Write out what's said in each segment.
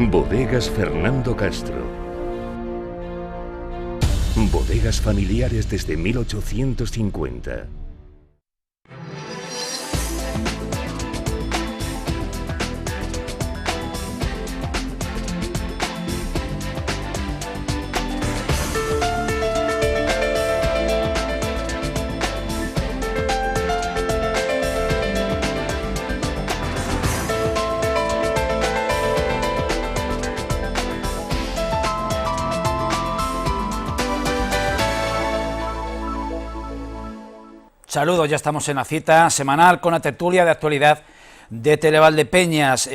Bodegas Fernando Castro. Bodegas familiares desde 1850. Saludos, ya estamos en la cita semanal con la tertulia de actualidad de Televaldepeñas.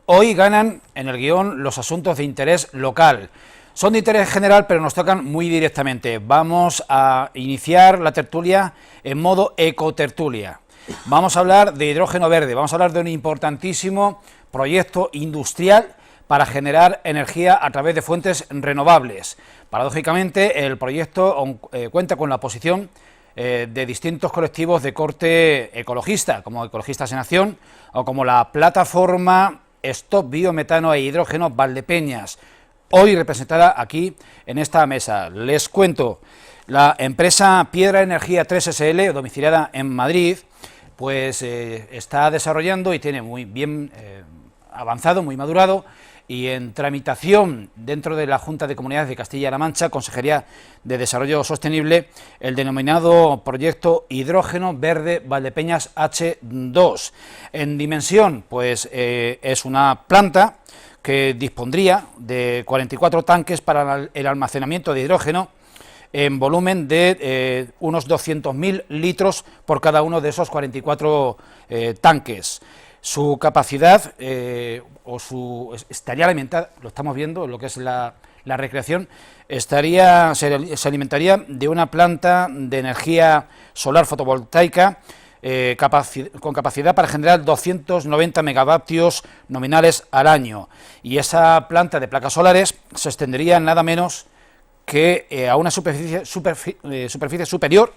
Hoy ganan en el guión los asuntos de interés local. Son de interés general, pero nos tocan muy directamente. Vamos a iniciar la tertulia en modo ecotertulia. Vamos a hablar de hidrógeno verde, vamos a hablar de un importantísimo proyecto industrial para generar energía a través de fuentes renovables. Paradójicamente, el proyecto cuenta con la oposición de distintos colectivos de corte ecologista, como Ecologistas en Acción o como la plataforma Stop Biometano e Hidrógeno Valdepeñas, hoy representada aquí en esta mesa. Les cuento, la empresa Piedra Energía 3 SL, domiciliada en Madrid, pues está desarrollando y tiene muy bien avanzado, muy madurado, y en tramitación dentro de la Junta de Comunidades de Castilla-La Mancha, Consejería de Desarrollo Sostenible, el denominado proyecto Hidrógeno Verde Valdepeñas H2. En dimensión, pues es una planta que dispondría de 44 tanques para el almacenamiento de hidrógeno en volumen de unos 200.000 litros por cada uno de esos 44 tanques. Su capacidad estaría alimentada, lo estamos viendo, lo que es la recreación, se alimentaría de una planta de energía solar fotovoltaica con capacidad para generar 290 megavatios nominales al año. Y esa planta de placas solares se extendería nada menos que a una superficie superior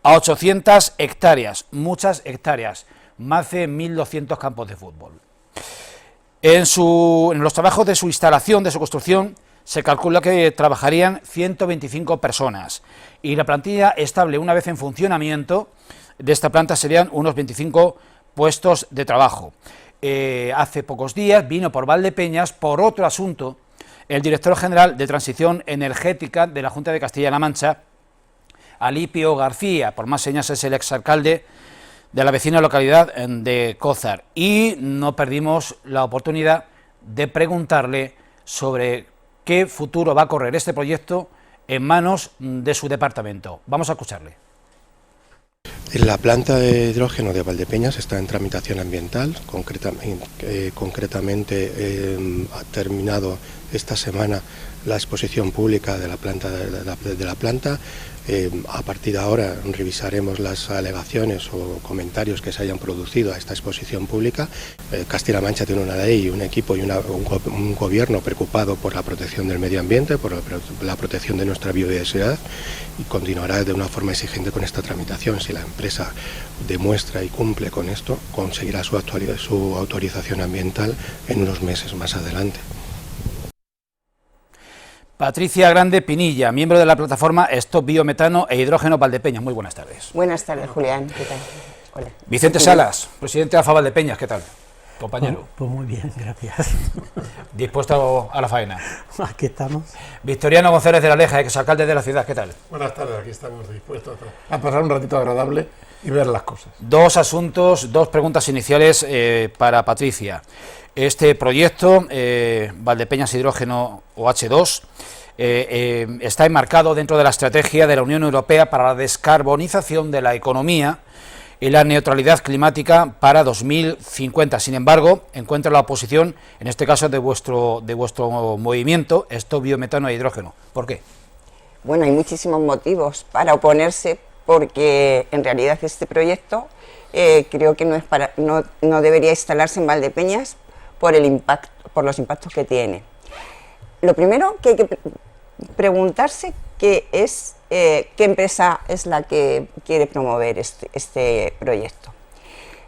a 800 hectáreas, muchas hectáreas, más de 1.200 campos de fútbol. En los trabajos de su instalación, de su construcción, se calcula que trabajarían 125 personas y la plantilla estable, una vez en funcionamiento de esta planta, serían unos 25 puestos de trabajo. Hace pocos días vino por Valdepeñas, por otro asunto, el director general de Transición Energética de la Junta de Castilla-La Mancha, Alipio García, por más señas es el exalcalde de la vecina localidad de Cózar, y no perdimos la oportunidad de preguntarle sobre qué futuro va a correr este proyecto en manos de su departamento. Vamos a escucharle. La planta de hidrógeno de Valdepeñas está en tramitación ambiental, concretamente ha terminado esta semana la exposición pública de la planta. A partir de ahora revisaremos las alegaciones o comentarios que se hayan producido a esta exposición pública. Castilla-La Mancha tiene una ley, un equipo y un gobierno preocupado por la protección del medio ambiente, por la protección de nuestra biodiversidad, y continuará de una forma exigente con esta tramitación. Si la empresa demuestra y cumple con esto, conseguirá su autorización ambiental en unos meses más adelante. Patricia Grande Pinilla, miembro de la plataforma Stop Biometano e Hidrógeno Valdepeñas. Muy buenas tardes. Buenas tardes, Julián. ¿Qué tal? Hola. Vicente Salas, presidente de AFA Valdepeñas. ¿Qué tal, compañero? Pues muy bien, gracias. ¿Dispuesto a la faena? Aquí estamos. Victoriano González de la Leja, exalcalde de la ciudad. ¿Qué tal? Buenas tardes, aquí estamos dispuestos a pasar un ratito agradable y ver las cosas. Dos asuntos, dos preguntas iniciales para Patricia. Este proyecto, Valdepeñas Hidrógeno o H2, está enmarcado dentro de la estrategia de la Unión Europea para la descarbonización de la economía y la neutralidad climática para 2050. Sin embargo, encuentra la oposición, en este caso de vuestro movimiento, Stop Biometano e Hidrógeno. ¿Por qué? Bueno, hay muchísimos motivos para oponerse, porque en realidad este proyecto creo que no debería instalarse en Valdepeñas por los impactos que tiene. Lo primero que hay que preguntarse qué empresa es la que quiere promover este proyecto.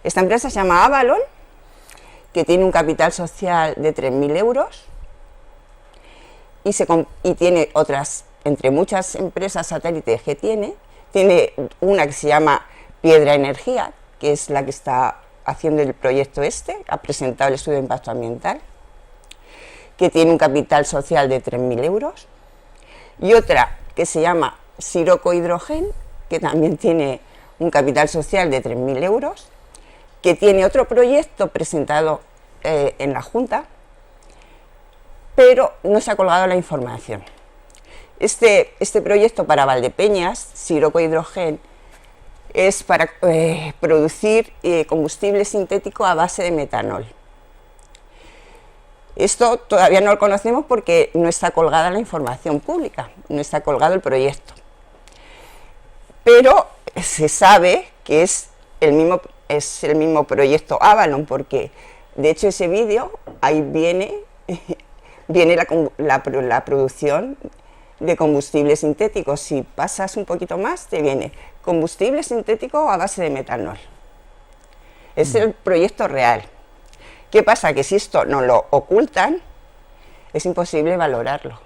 Esta empresa se llama Avalon, que tiene un capital social de 3.000 euros y tiene otras, entre muchas empresas satélites que tiene una que se llama Piedra Energía, que es la que está haciendo el proyecto ha presentado el estudio de impacto ambiental, que tiene un capital social de 3.000 euros, y otra que se llama Siroco Hidrogen, que también tiene un capital social de 3.000 euros, que tiene otro proyecto presentado en la Junta, pero no se ha colgado la información. Este proyecto para Valdepeñas, Siroco Hidrogen, es para producir combustible sintético a base de metanol. Esto todavía no lo conocemos porque no está colgada la información pública, no está colgado el proyecto. Pero se sabe que es el mismo proyecto Avalon, porque de hecho ese vídeo, ahí viene la producción de combustible sintético. Si pasas un poquito más, te viene combustible sintético a base de metanol. Es el proyecto real. ¿Qué pasa? Que si esto no lo ocultan, es imposible valorarlo.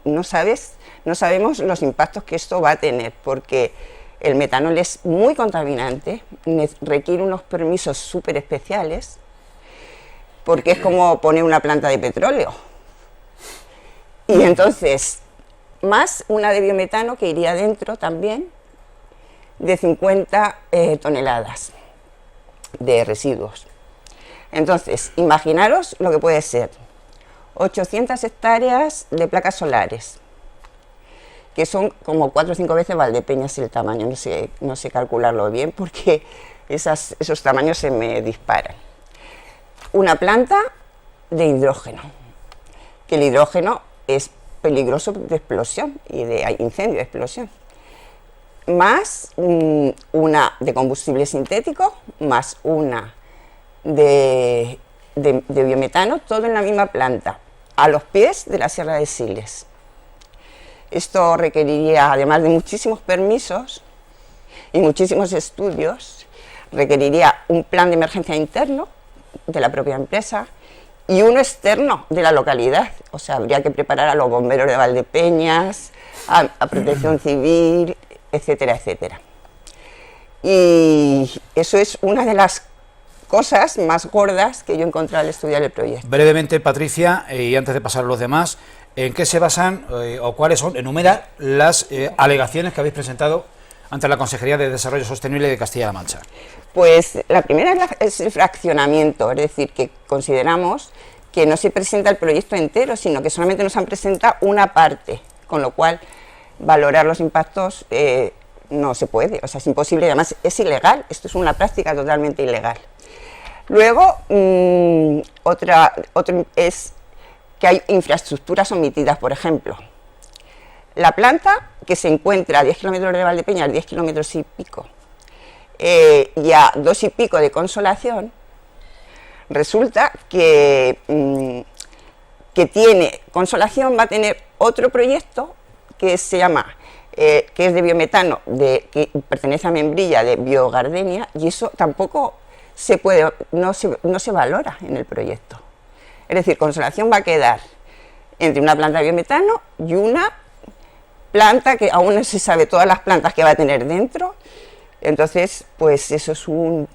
No sabemos los impactos que esto va a tener, porque el metanol es muy contaminante, requiere unos permisos súper especiales, porque es como poner una planta de petróleo. Y entonces, más una de biometano que iría dentro también de 50 toneladas de residuos. Entonces, imaginaros lo que puede ser 800 hectáreas de placas solares, que son como 4 o 5 veces Valdepeñas el tamaño, no sé calcularlo bien porque esos tamaños se me disparan. Una planta de hidrógeno, que el hidrógeno es peligroso de explosión y de incendio de explosión, más una de combustible sintético, más una de biometano, todo en la misma planta, a los pies de la Sierra de Siles. Esto requeriría, además de muchísimos permisos y muchísimos estudios, requeriría un plan de emergencia interno de la propia empresa y uno externo de la localidad. O sea, habría que preparar a los bomberos de Valdepeñas, a Protección Civil, etcétera, etcétera. Y eso es una de las cosas más gordas que yo he encontrado al estudiar el proyecto. Brevemente, Patricia, y antes de pasar a los demás, ¿en qué se basan o cuáles son, enumera las alegaciones que habéis presentado ante la Consejería de Desarrollo Sostenible de Castilla-La Mancha? Pues la primera es el fraccionamiento, es decir, que consideramos que no se presenta el proyecto entero, sino que solamente nos han presentado una parte, con lo cual valorar los impactos no se puede, o sea, es imposible, además es ilegal, esto es una práctica totalmente ilegal. Luego, otro es que hay infraestructuras omitidas, por ejemplo. La planta, que se encuentra a 10 kilómetros de Valdepeñas, 10 kilómetros y pico, y a 2 y pico de Consolación, resulta que Consolación va a tener otro proyecto que se llama, que es de biometano, que pertenece a Membrilla, de Biogardenia, y eso tampoco no se valora en el proyecto. Es decir, Consolación va a quedar entre una planta de biometano y una planta que aún no se sabe todas las plantas que va a tener dentro. Entonces, pues eso es un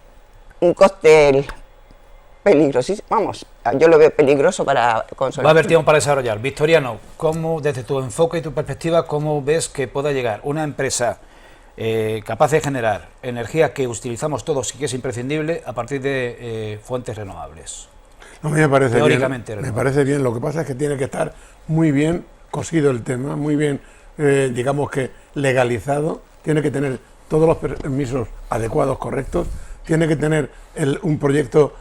cóctel peligrosísimo. Vamos, yo lo veo peligroso para Consolación. Va a haber tiempo para desarrollar. Victoriano, ¿cómo, desde tu enfoque y tu perspectiva, cómo ves que pueda llegar una empresa capaz de generar energía que utilizamos todos y que es imprescindible a partir de fuentes renovables? No, me parece Teóricamente bien, me renovable. parece bien. Lo que pasa es que tiene que estar muy bien cosido el tema, muy bien, digamos que legalizado, tiene que tener todos los permisos adecuados, correctos, tiene que tener un proyecto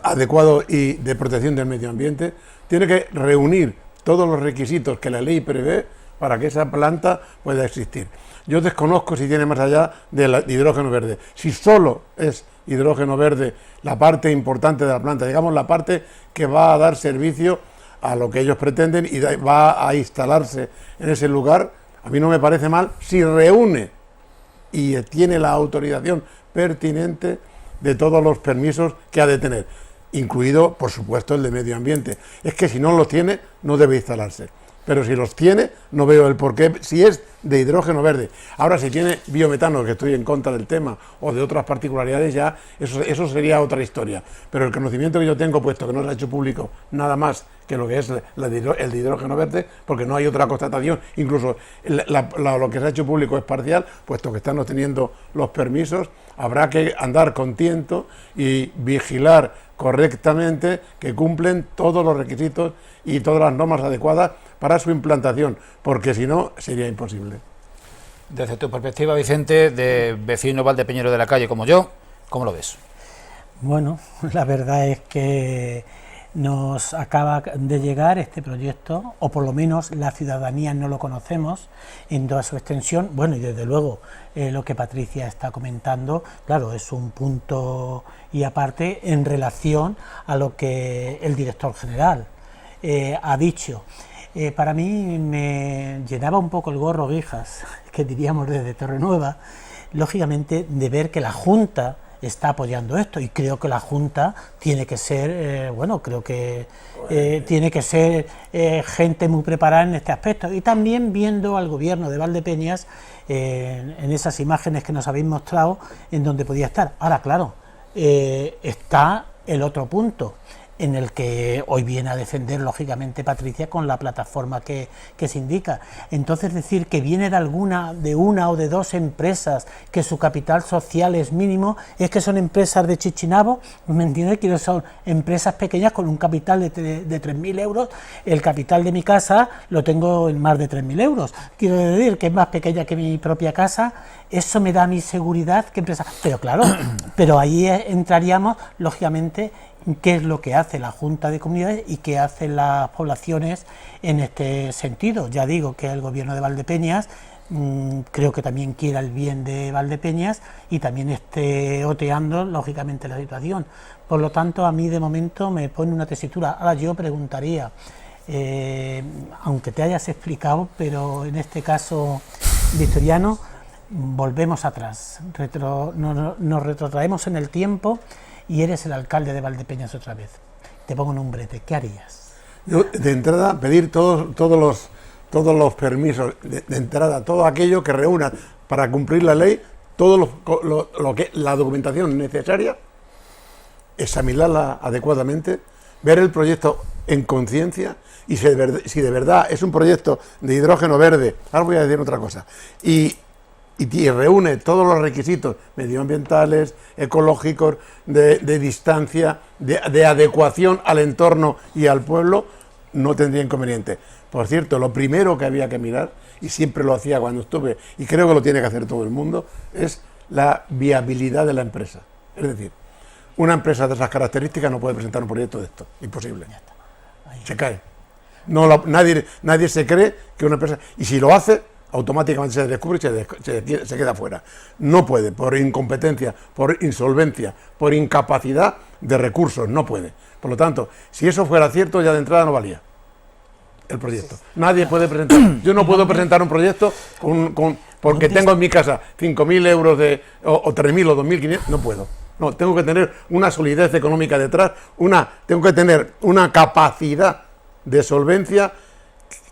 adecuado y de protección del medio ambiente, tiene que reunir todos los requisitos que la ley prevé para que esa planta pueda existir. Yo desconozco si tiene más allá de hidrógeno verde. Si solo es hidrógeno verde la parte importante de la planta, digamos la parte que va a dar servicio a lo que ellos pretenden y va a instalarse en ese lugar, a mí no me parece mal si reúne y tiene la autorización pertinente de todos los permisos que ha de tener, incluido, por supuesto, el de medio ambiente. Es que si no lo tiene, no debe instalarse. pero si los tiene, no veo el porqué, si es de hidrógeno verde. Ahora, si tiene biometano, que estoy en contra del tema, o de otras particularidades, ya eso sería otra historia. Pero el conocimiento que yo tengo, puesto que no se ha hecho público nada más que lo que es el de hidrógeno verde, porque no hay otra constatación, incluso lo que se ha hecho público es parcial, puesto que están obteniendo los permisos, habrá que andar con tiento y vigilar correctamente que cumplen todos los requisitos y todas las normas adecuadas para su implantación, porque si no sería imposible. Desde tu perspectiva, Vicente, de vecino valdepeñero de la calle como yo, ¿cómo lo ves? Bueno, la verdad es que nos acaba de llegar este proyecto, o por lo menos la ciudadanía no lo conocemos en toda su extensión. Bueno, y desde luego lo que Patricia está comentando, claro, es un punto y aparte en relación a lo que el director general ha dicho. Para mí me llenaba un poco el gorro Guijas, que diríamos desde Torrenueva, lógicamente de ver que la Junta está apoyando esto, y creo que la Junta tiene que ser, tiene que ser gente muy preparada en este aspecto, y también viendo al gobierno de Valdepeñas en esas imágenes que nos habéis mostrado, en donde podía estar. Ahora, claro, está el otro punto, en el que hoy viene a defender, lógicamente, Patricia, con la plataforma que se indica. Entonces, decir que viene de una o de dos empresas, que su capital social es mínimo, es que son empresas de Chichinabo, ¿me entiendes? Que son empresas pequeñas con un capital de 3.000 euros, el capital de mi casa lo tengo en más de 3.000 euros, quiero decir que es más pequeña que mi propia casa. Eso me da mi seguridad, que empresa, pero claro, pero ahí entraríamos, lógicamente, qué es lo que hace la Junta de Comunidades y qué hacen las poblaciones en este sentido. Ya digo que el gobierno de Valdepeñas creo que también quiera el bien de Valdepeñas y también esté oteando, lógicamente, la situación. Por lo tanto, a mí de momento me pone una tesitura. Ahora yo preguntaría, aunque te hayas explicado, pero en este caso victoriano, volvemos atrás, nos retrotraemos en el tiempo y eres el alcalde de Valdepeñas otra vez. Te pongo un brete, ¿qué harías? Yo, de entrada, pedir todos los permisos, de entrada, todo aquello que reúna para cumplir la ley, la documentación necesaria, examinarla adecuadamente, ver el proyecto en conciencia, y si de verdad es un proyecto de hidrógeno verde, ahora voy a decir otra cosa, y reúne todos los requisitos medioambientales, ecológicos, de distancia, de adecuación al entorno y al pueblo, no tendría inconveniente. Por cierto, lo primero que había que mirar, y siempre lo hacía cuando estuve, y creo que lo tiene que hacer todo el mundo, es la viabilidad de la empresa. Es decir, una empresa de esas características no puede presentar un proyecto de esto, imposible. Se cae. Nadie se cree que una empresa, y si lo hace, automáticamente se descubre y se queda fuera. No puede, por incompetencia, por insolvencia, por incapacidad de recursos, no puede. Por lo tanto, si eso fuera cierto, ya de entrada no valía el proyecto. Nadie puede presentar. Yo no puedo presentar un proyecto porque tengo en mi casa 5.000 euros o 3.000 o 2.500, no puedo. No, tengo que tener una solidez económica detrás, tengo que tener una capacidad de solvencia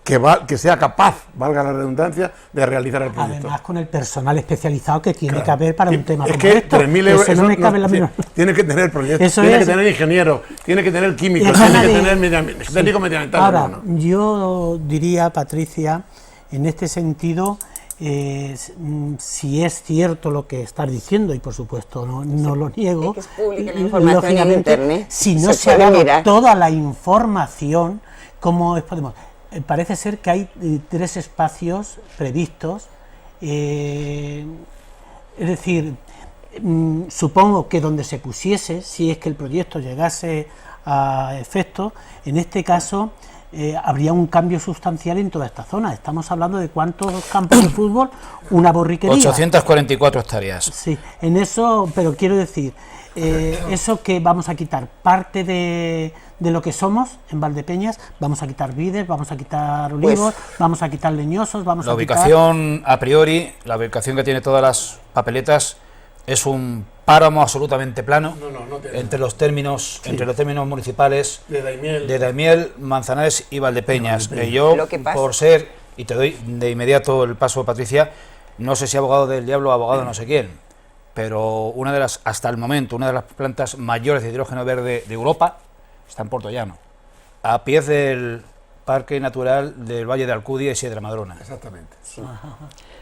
que sea capaz, valga la redundancia, de realizar el proyecto. Además, con el personal especializado que tiene que haber para un tema como que esto. 3.000 euros, eso no me cabe la menor. Tiene que tener proyectos, tiene que tener ingenieros, tiene que tener químicos, tiene que tener técnico medioambiental. Ahora, yo diría, Patricia, en este sentido, si es cierto lo que estás diciendo, y por supuesto no lo niego, es que es pública la información en internet, si no se ha dado toda la información, ¿cómo podemos? Parece ser que hay 3 espacios previstos, es decir, supongo que donde se pusiese, si es que el proyecto llegase a efecto, en este caso habría un cambio sustancial en toda esta zona. Estamos hablando de cuántos campos de fútbol, una borriquería. 844 hectáreas. Sí, en eso, pero quiero decir, eso que vamos a quitar parte de lo que somos en Valdepeñas, vamos a quitar vides, vamos a quitar olivos, vamos a quitar leñosos, vamos a quitar... La ubicación, a priori, la ubicación que tiene todas las papeletas, es un páramo absolutamente plano No tiene. entre los términos municipales de Daimiel, Manzanares y Valdepeñas. Valdepeñas. Yo, Lo que pasa- por ser, y te doy de inmediato el paso, Patricia, no sé si abogado del diablo o abogado no sé quién, pero hasta el momento, una de las plantas mayores de hidrógeno verde de Europa está en Puertollano, a pies del Parque Natural del Valle de Alcudia y Sierra Madrona. Exactamente.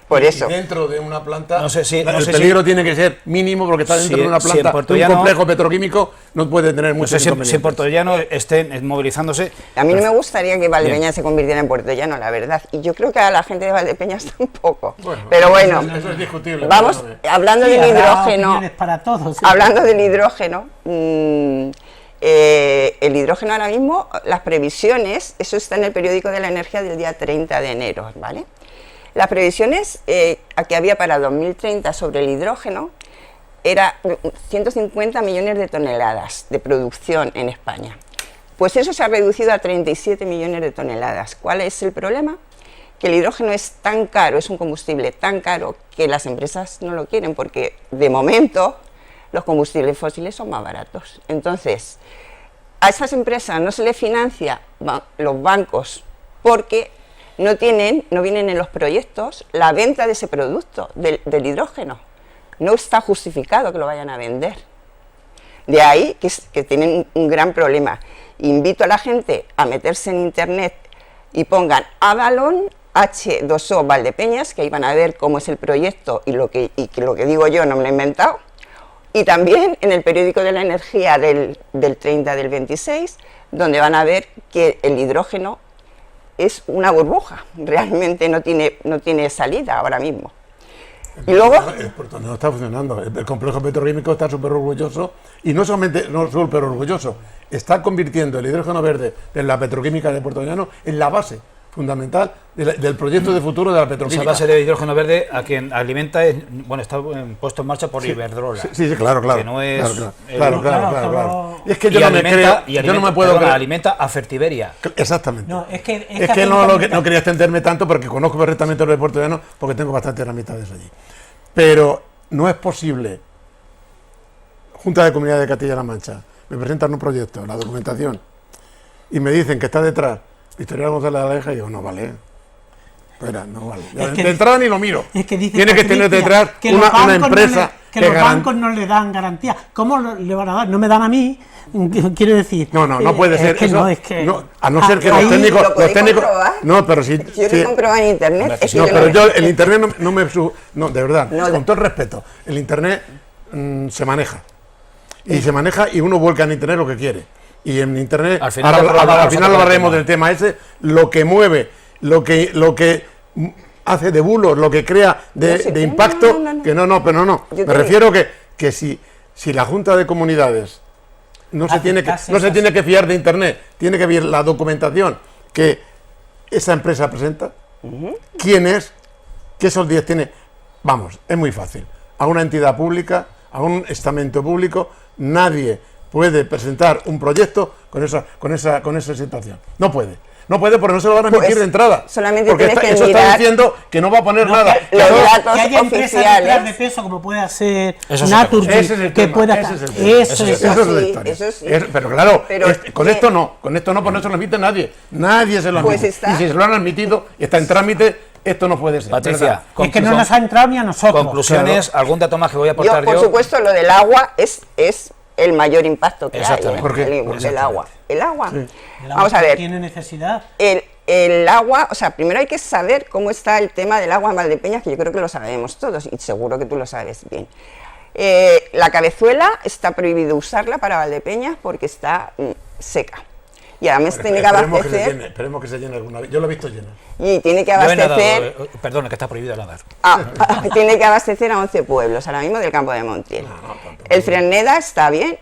Por eso. Y dentro de una planta, No sé si- el no sé peligro si- tiene que ser mínimo porque está dentro Si- de una si en planta, de Puertollano- un complejo petroquímico, no puede tener No muchos sé si en inconvenientes. Puertollano estén movilizándose. A mí no me gustaría que Valdepeñas Bien. se convirtiera en Puertollano, la verdad. Y yo creo que a la gente de Valdepeñas tampoco. Bueno, pero bueno, eso es discutible. vamos, Pero bueno. hablando Sí, del habrá hidrógeno, opiniones para todos. sí. hablando del hidrógeno, el hidrógeno ahora mismo, las previsiones, eso está en el periódico de la energía del día 30 de enero, ¿vale? Las previsiones que había para 2030 sobre el hidrógeno era 150 millones de toneladas de producción en España. Pues eso se ha reducido a 37 millones de toneladas. ¿Cuál es el problema? Que el hidrógeno es tan caro, es un combustible tan caro que las empresas no lo quieren porque de momento los combustibles fósiles son más baratos. Entonces, a esas empresas no se les financia los bancos porque no vienen en los proyectos la venta de ese producto, del hidrógeno. No está justificado que lo vayan a vender. De ahí que tienen un gran problema. Invito a la gente a meterse en internet y pongan Avalon H2O Valdepeñas, que ahí van a ver cómo es el proyecto y que lo que digo yo no me lo he inventado. Y también en el periódico de la energía del 30 del 26, donde van a ver que el hidrógeno es una burbuja, realmente no tiene salida ahora mismo. Y luego, No está funcionando. El complejo petroquímico está súper orgulloso y no solamente no súper orgulloso, está convirtiendo el hidrógeno verde de la petroquímica de Puertollano en la base fundamental del proyecto de futuro de la Esa petroquímica. base de hidrógeno verde a quien alimenta está puesto en marcha por Iberdrola. Sí, claro. Que no es Claro. Y es que yo y no me alimenta- creo, y yo no alimenta- me puedo perdona, creer. alimenta a Fertiberia. Exactamente. No, es que No quería extenderme tanto porque conozco perfectamente lo de Puertollano porque tengo bastantes amistades allí. Pero no es posible. Junta de Comunidad de Castilla-La Mancha, me presentan un proyecto, la documentación, y me dicen que está detrás Victoria González de la Aleja y digo, no vale. Espera, no vale. De entrada ni lo miro. Es que dice Tiene que tener Patricia detrás que los una bancos empresa que los garan- bancos no le dan garantía. ¿Cómo le van a dar? No me dan a mí. Quiero decir. No puede ser. Es que eso, no, es que. no, a no ser que ahí los técnicos. lo podéis comprobar. No, pero si. yo lo he comprobado en internet. es que No, yo pero no- yo el internet no me. No, de verdad, No, con todo el respeto, el internet se maneja. Y se maneja y uno vuelca en internet lo que quiere. Y en internet, Al final ahora, del programa al vamos a final tocar el hablaremos tema. del tema ese, lo que mueve, lo que hace de bulos, lo que crea No sé, de no, impacto, no. que pero no. Yo Me te refiero que si la Junta de Comunidades no se tiene que fiar de internet, tiene que ver la documentación que esa empresa presenta, quién es, qué solidez tiene. Vamos, es muy fácil. A una entidad pública, a un estamento público, nadie puede presentar un proyecto con esa situación. No puede porque no se lo van a emitir Pues, de entrada. solamente porque tienes que eso está mirar- diciendo que no va a poner No, nada. que- los Que todo- datos que haya empresas oficiales. detrás de peso como puede hacer Eso es Naturgy, otra cosa. Ese es el que tema, pueda ese es el tema. eso Eso es Eso es la sí, historia. eso sí. Pero claro, Pero con que- esto no, porque no se lo emite nadie. Nadie se lo Pues admite. está. Y si se lo han admitido y está en trámite, esto no puede ser. Patricia, ¿verdad? Es que no nos ha entrado ni a nosotros. conclusiones, algún dato más que voy a Yo, aportar por supuesto, lo del agua es el mayor impacto que hay. Exactamente. ¿Por qué? El agua. El agua. El agua Vamos a ver. tiene necesidad. El agua, o sea, primero hay que saber cómo está el tema del agua en Valdepeñas, que yo creo que lo sabemos todos y seguro que tú lo sabes bien. La cabezuela está prohibido usarla para Valdepeñas porque está seca. Y además tiene que abastecer. Esperemos que se llene alguna vez. Yo lo he visto lleno. Y tiene que Yo he nadado, abastecer. perdona, que está prohibido nadar. Tiene que abastecer a 11 pueblos, ahora mismo del campo de Montiel. El Fresneda está bien,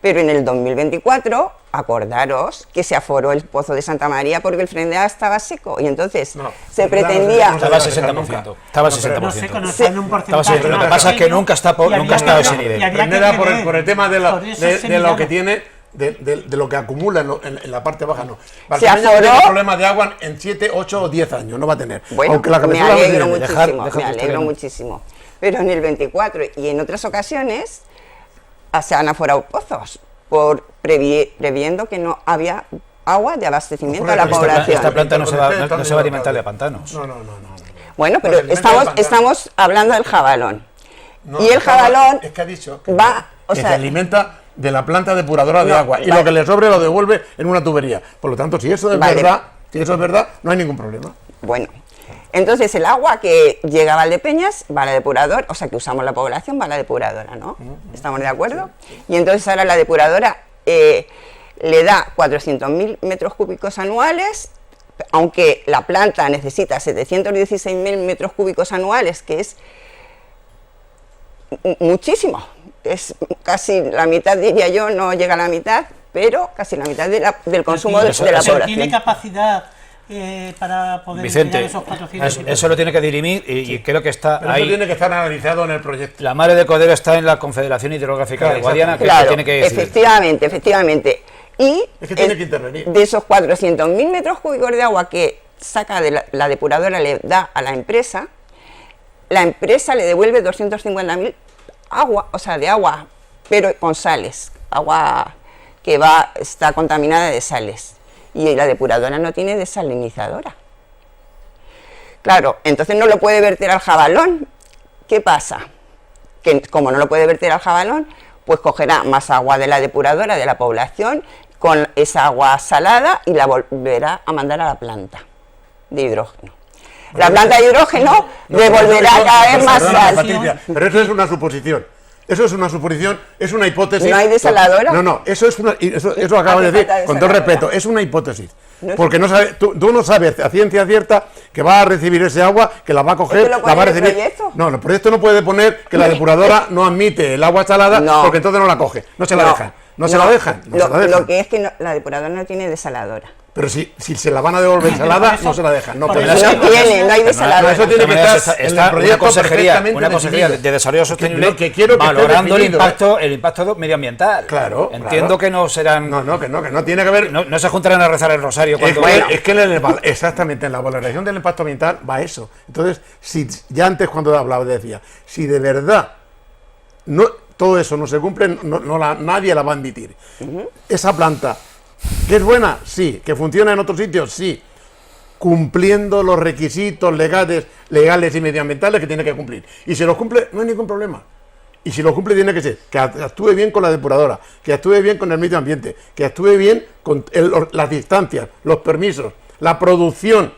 pero en el 2024, acordaros que se aforó el Pozo de Santa María porque el Fresneda estaba seco y entonces No, se Fresneda pretendía. no se Estaba al deja 60%. Estaba al No, pero- 60%. No sé, con Sí. en un porcentaje. Lo que más pasa es que pequeño, nunca está y había a ese que- nivel. y había que Fresneda tener- por el tema de por eso lo semillano. que tiene, de lo que acumula en la parte baja, no. Se Valdepeñas no aforó. tiene problemas de agua en 7, 8 o 10 años, no va a tener. Bueno, Aunque la me cabeceras alegro lo tiene. muchísimo, dejar me tu alegro historia. muchísimo. pero en el 24 y en otras ocasiones se han aforado pozos previendo que no había agua de abastecimiento a la población. Esta planta no se va a alimentar de pantanos. No. Bueno, pero estamos hablando del jabalón. No, y el jabalón es que ha dicho que va, o que sea, se alimenta de la planta depuradora de No, agua y vale. lo que le sobre lo devuelve en una tubería. Por lo tanto, si eso es Vale. verdad, no hay ningún problema. bueno, entonces el agua que llega a Valdepeñas va a la depuradora, o sea que usamos la población, va a la depuradora, ¿no? ¿Estamos de acuerdo? Y entonces ahora la depuradora le da 400.000 metros cúbicos anuales, aunque la planta necesita 716.000 metros cúbicos anuales, que es muchísimo, es casi la mitad, diría yo, no llega a la mitad, pero casi la mitad del consumo de la población. ¿Tiene capacidad para poder Vicente, llegar a esos 400? eso lo tiene que dirimir y creo que está Pero ahí. eso tiene que estar analizado en el proyecto. La Madre de Cordero está en la Confederación Hidrográfica Claro, de Guadiana, que Claro, tiene que decidir. efectivamente. Y Es que tiene que intervenir. de esos 400.000 metros cúbicos de agua que saca de la depuradora, le da a la empresa le devuelve 250.000 de agua, pero con sales, agua que está contaminada de sales. Y la depuradora no tiene desalinizadora. Claro, entonces no lo puede verter al jabalón. ¿Qué pasa? Que como no lo puede verter al jabalón, pues cogerá más agua de la depuradora de la población con esa agua salada y la volverá a mandar a la planta de hidrógeno. La planta de hidrógeno devolverá cada vez más Perdona, sal. Patricia, pero eso es una suposición. Eso es una suposición, es una hipótesis. ¿No hay desaladora? No, eso es eso acabo de Hace decir, falta con todo desaladora. respeto, es una hipótesis. No es- Porque no sabe, tú no sabes a ciencia cierta que va a recibir ese agua, que la va a coger, ¿Es que lo la va a pone en el recibir. proyecto? No, el proyecto no puede poner que la depuradora no admite el agua salada No. porque entonces no la coge, no se la dejan. No se la dejan. Lo que es que la depuradora no tiene desaladora. Pero si se la van a devolver salada, no se la dejan. No, Por puede eso ser. No tiene, no hay desaladora. eso tiene que estar en el proyecto una consejería perfectamente de desarrollo sostenible Lo que quiero que esté valorando definido, el impacto medioambiental. Claro, Entiendo claro. que no serán, No, que no tiene que ver. no se juntarán a rezar el rosario Es, cuando es que exactamente en la valoración del impacto ambiental va eso. Entonces, si ya antes cuando hablaba decía, si de verdad todo eso no se cumple, nadie la va a admitir. Esa planta, ¿que es buena? Sí. ¿Que funciona en otros sitios? Sí. Cumpliendo los requisitos legales y medioambientales que tiene que cumplir. Y si los cumple, no hay ningún problema. Y si lo cumple tiene que ser que actúe bien con la depuradora, que actúe bien con el medio ambiente, que actúe bien con las distancias, los permisos, la producción,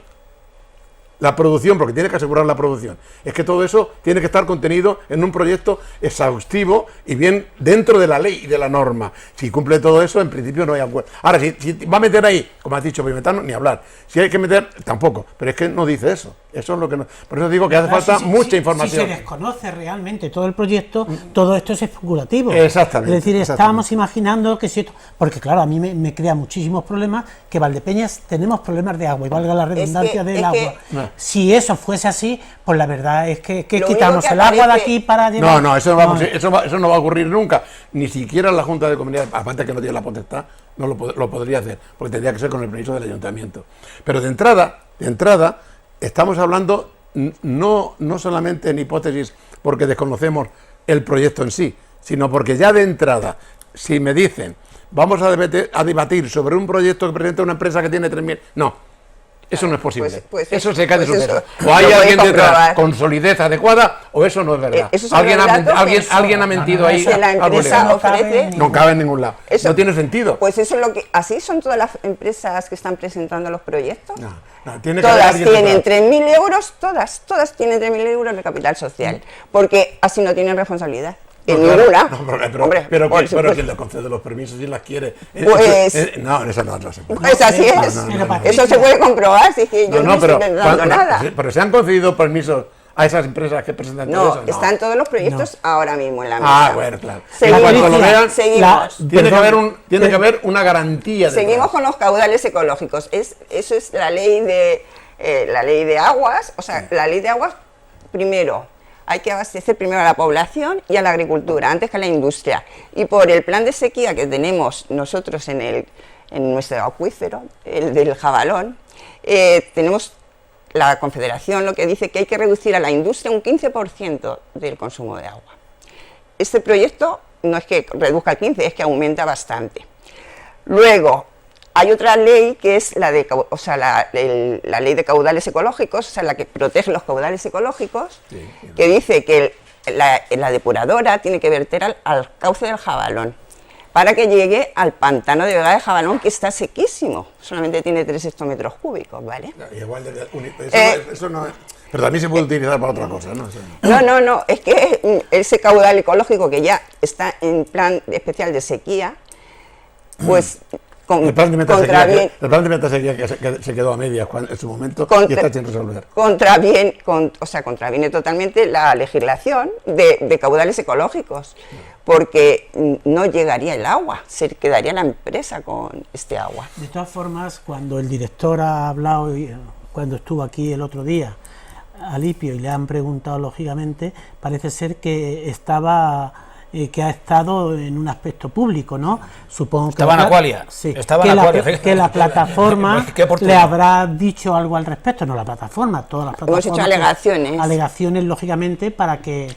porque tiene que asegurar la producción. Es que todo eso tiene que estar contenido en un proyecto exhaustivo y bien dentro de la ley y de la norma. Si cumple todo eso, en principio no hay acuerdo. Ahora, si va a meter ahí, como has dicho, biometano, ni hablar. Si hay que meter, tampoco. Pero es que no dice eso. Eso es lo que no. Por eso digo que hace falta mucha información. Si se desconoce realmente todo el proyecto, todo esto es especulativo. Exactamente, Es decir, exactamente. estábamos imaginando que si esto... Porque claro, a mí me crea muchísimos problemas que Valdepeñas tenemos problemas de agua, y valga la redundancia del agua. Si eso fuese así, pues la verdad es que Lo quitamos único que el agua de aparece- aquí para llevar... No, eso no va a ocurrir nunca. Ni siquiera la Junta de Comunidades, aparte que no tiene la potestad, no lo podría hacer, porque tendría que ser con el permiso del ayuntamiento. Pero de entrada, estamos hablando no solamente en hipótesis porque desconocemos el proyecto en sí, sino porque ya de entrada, si me dicen, vamos a debatir sobre un proyecto que presenta una empresa que tiene 3.000... No. Eso no es posible. Eso se cae de su eso peso. lo O hay puede alguien detrás comprobar. con solidez adecuada, o eso no es verdad. Esos son relatos que Alguien ha mentido ahí. que la algo empresa legal. ofrece. No cabe en ningún lado. Eso- No tiene sentido. Pues eso es lo que... Así son todas las empresas que están presentando los proyectos. No, tiene que haber Todas alguien tienen detrás. 3.000 euros, todas tienen 3.000 euros de capital social, porque así no tienen responsabilidad. En No, claro. ninguna. No, Hombre, pero por quien supuesto. le concede los permisos y las quiere. Pues- No, eso no se puede. Pues así No, es. no, no. Eso se puede comprobar, si es que yo no, estoy inventando nada. pero se han concedido permisos a esas empresas que presentan todo No, eso. están todos los proyectos ahora mismo en la mesa. Ah, bueno, claro. Seguimos, Y cuando lo vean, seguimos. tiene que haber una garantía. detrás. Seguimos con los caudales ecológicos. Eso es la ley de aguas. O sea, la ley de aguas, primero, hay que abastecer primero a la población y a la agricultura, antes que a la industria. Y por el plan de sequía que tenemos nosotros en nuestro acuífero, el del Jabalón, tenemos la Confederación lo que dice que hay que reducir a la industria un 15% del consumo de agua. Este proyecto no es que reduzca el 15%, es que aumenta bastante. Luego, hay otra ley que es la ley de caudales ecológicos, o sea, la que protege los caudales ecológicos, que dice que la depuradora tiene que verter al cauce del Jabalón para que llegue al pantano de Vega de Jabalón, que está sequísimo, solamente tiene 3 hectómetros cúbicos, ¿vale? Igual eso no es, pero también se puede utilizar para otra cosa, ¿no? No, es que ese caudal ecológico que ya está en plan especial de sequía, pues el plan de meta sequía que se quedó a medias en su momento y está sin resolver. Contraviene totalmente la legislación de caudales ecológicos, porque no llegaría el agua, se quedaría la empresa con este agua. De todas formas, cuando el director ha hablado, cuando estuvo aquí el otro día, a Lipio, y le han preguntado lógicamente, parece ser que que ha estado en un aspecto público, ¿no? Supongo que estaba en Aqualia. Sí, que la plataforma le habrá dicho algo al respecto, no la plataforma, todas las plataformas. Hemos hecho alegaciones. Alegaciones, lógicamente, para que...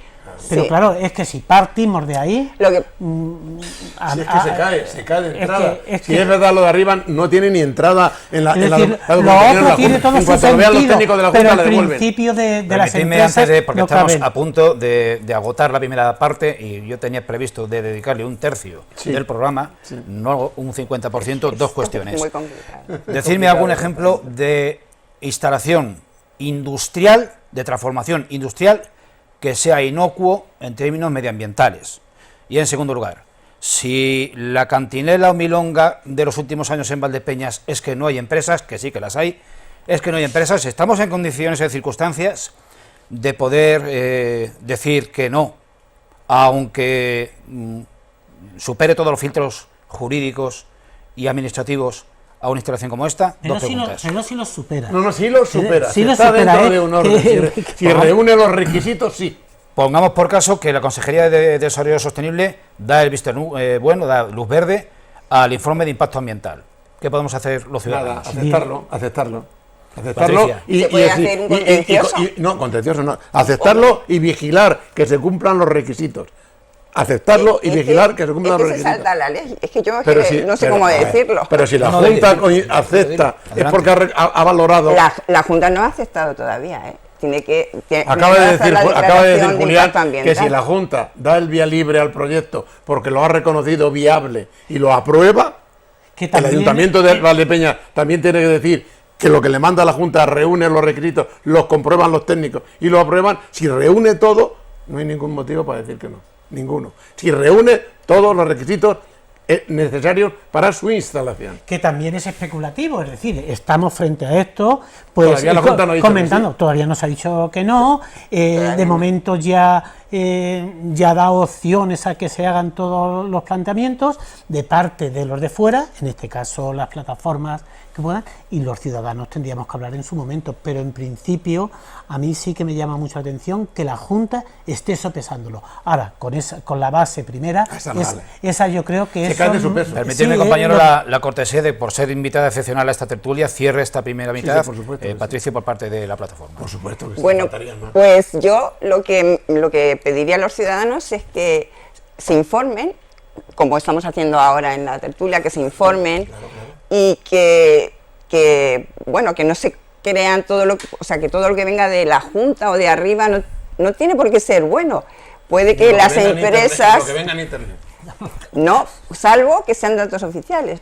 Pero sí, claro, es que si partimos de ahí... Si es que se cae de entrada. Si es verdad, lo de arriba no tiene ni entrada en la... Es decir, lo otro tiene todo su sentido, pero el principio de las empresas... Porque estamos a punto de agotar la primera parte y yo tenía previsto de dedicarle un tercio del programa, no un 50%, dos cuestiones. Muy complicado. Decirme algún ejemplo de instalación industrial, de transformación industrial, que sea inocuo en términos medioambientales. Y en segundo lugar, si la cantinela o milonga de los últimos años en Valdepeñas es que no hay empresas, que sí que las hay, es que no hay empresas, estamos en condiciones y circunstancias de poder decir que no, aunque supere todos los filtros jurídicos y administrativos a una instalación como esta. Pero si los supera. No, sí los supera. Sí está supera, dentro de un orden. Si reúne los requisitos, sí. Pongamos por caso que la Consejería de Desarrollo Sostenible da el visto bueno, da luz verde al informe de impacto ambiental. ¿Qué podemos hacer los ciudadanos? Nada, aceptarlo. ¿Se puede hacer un contencioso? No, contencioso no. Aceptarlo y vigilar que se cumplan los requisitos. Aceptarlo y vigilar que se cumplan los requisitos. Se salta la ley, es que yo no sé cómo decirlo. Pero si la Junta acepta, es porque ha valorado... La Junta no ha aceptado todavía, Acaba de decir Julián que si la Junta da el vía libre al proyecto porque lo ha reconocido viable y lo aprueba, el Ayuntamiento de Valdepeñas también tiene que decir que lo que le manda a la Junta reúne los requisitos, los comprueban los técnicos y lo aprueban. Si reúne todo, no hay ningún motivo para decir que no, ninguno. Si reúne todos los requisitos necesarios para su instalación. Que también es especulativo, es decir, estamos frente a esto, pues todavía la Junta no ha dicho comentando, todavía nos ha dicho que no, de momento ya da opciones a que se hagan todos los planteamientos de parte de los de fuera, en este caso las plataformas que puedan, y los ciudadanos tendríamos que hablar en su momento, pero en principio a mí sí que me llama mucho la atención que la Junta esté sopesándolo. Ahora, con la base primera, esa yo creo que es... Permitidme, compañero, la cortesía de, por ser invitada excepcional a esta tertulia, cierre esta primera mitad. Sí, por supuesto, Patricio, por parte de la plataforma. Por supuesto que sí. Bueno, pues yo lo que pediría a los ciudadanos es que se informen, como estamos haciendo ahora en la tertulia, que se informen, claro. Y que no se crean todo lo que venga de la Junta o de arriba no tiene por qué ser bueno. Puede que las empresas... Lo que venga en Internet. No, salvo que sean datos oficiales,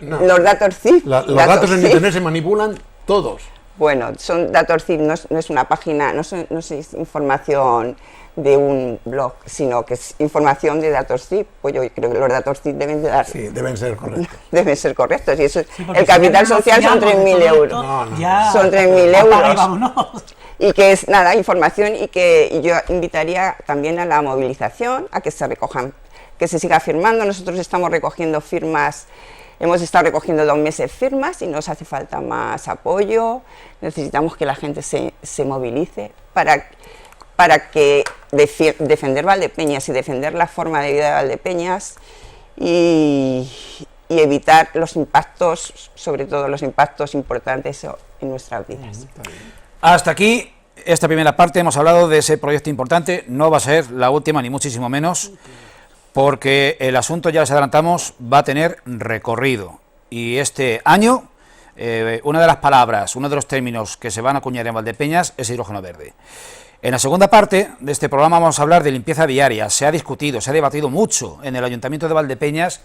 los datos CIF. Los datos en Internet se manipulan todos. Bueno, son datos CIF, no es una página, no es información de un blog, sino que es información de datos CIF. Pues yo creo que los datos CIF deben de dar... Sí, deben ser correctos. Deben ser correctos. Y eso, el capital social son 3.000 euros. Son 3.000 euros. Y que es nada, información, y yo invitaría también a la movilización, a que se recojan, que se siga firmando. Nosotros estamos recogiendo firmas, hemos estado recogiendo 2 meses firmas y nos hace falta más apoyo. Necesitamos que la gente se movilice para que defender Valdepeñas y defender la forma de vida de Valdepeñas y evitar los impactos, sobre todo los impactos importantes en nuestras vidas. Hasta aquí esta primera parte, hemos hablado de ese proyecto importante, no va a ser la última ni muchísimo menos, porque el asunto, ya les adelantamos, va a tener recorrido. Y este año, una de las palabras, uno de los términos que se van a acuñar en Valdepeñas es hidrógeno verde. En la segunda parte de este programa vamos a hablar de limpieza viaria. Se ha discutido, se ha debatido mucho en el Ayuntamiento de Valdepeñas,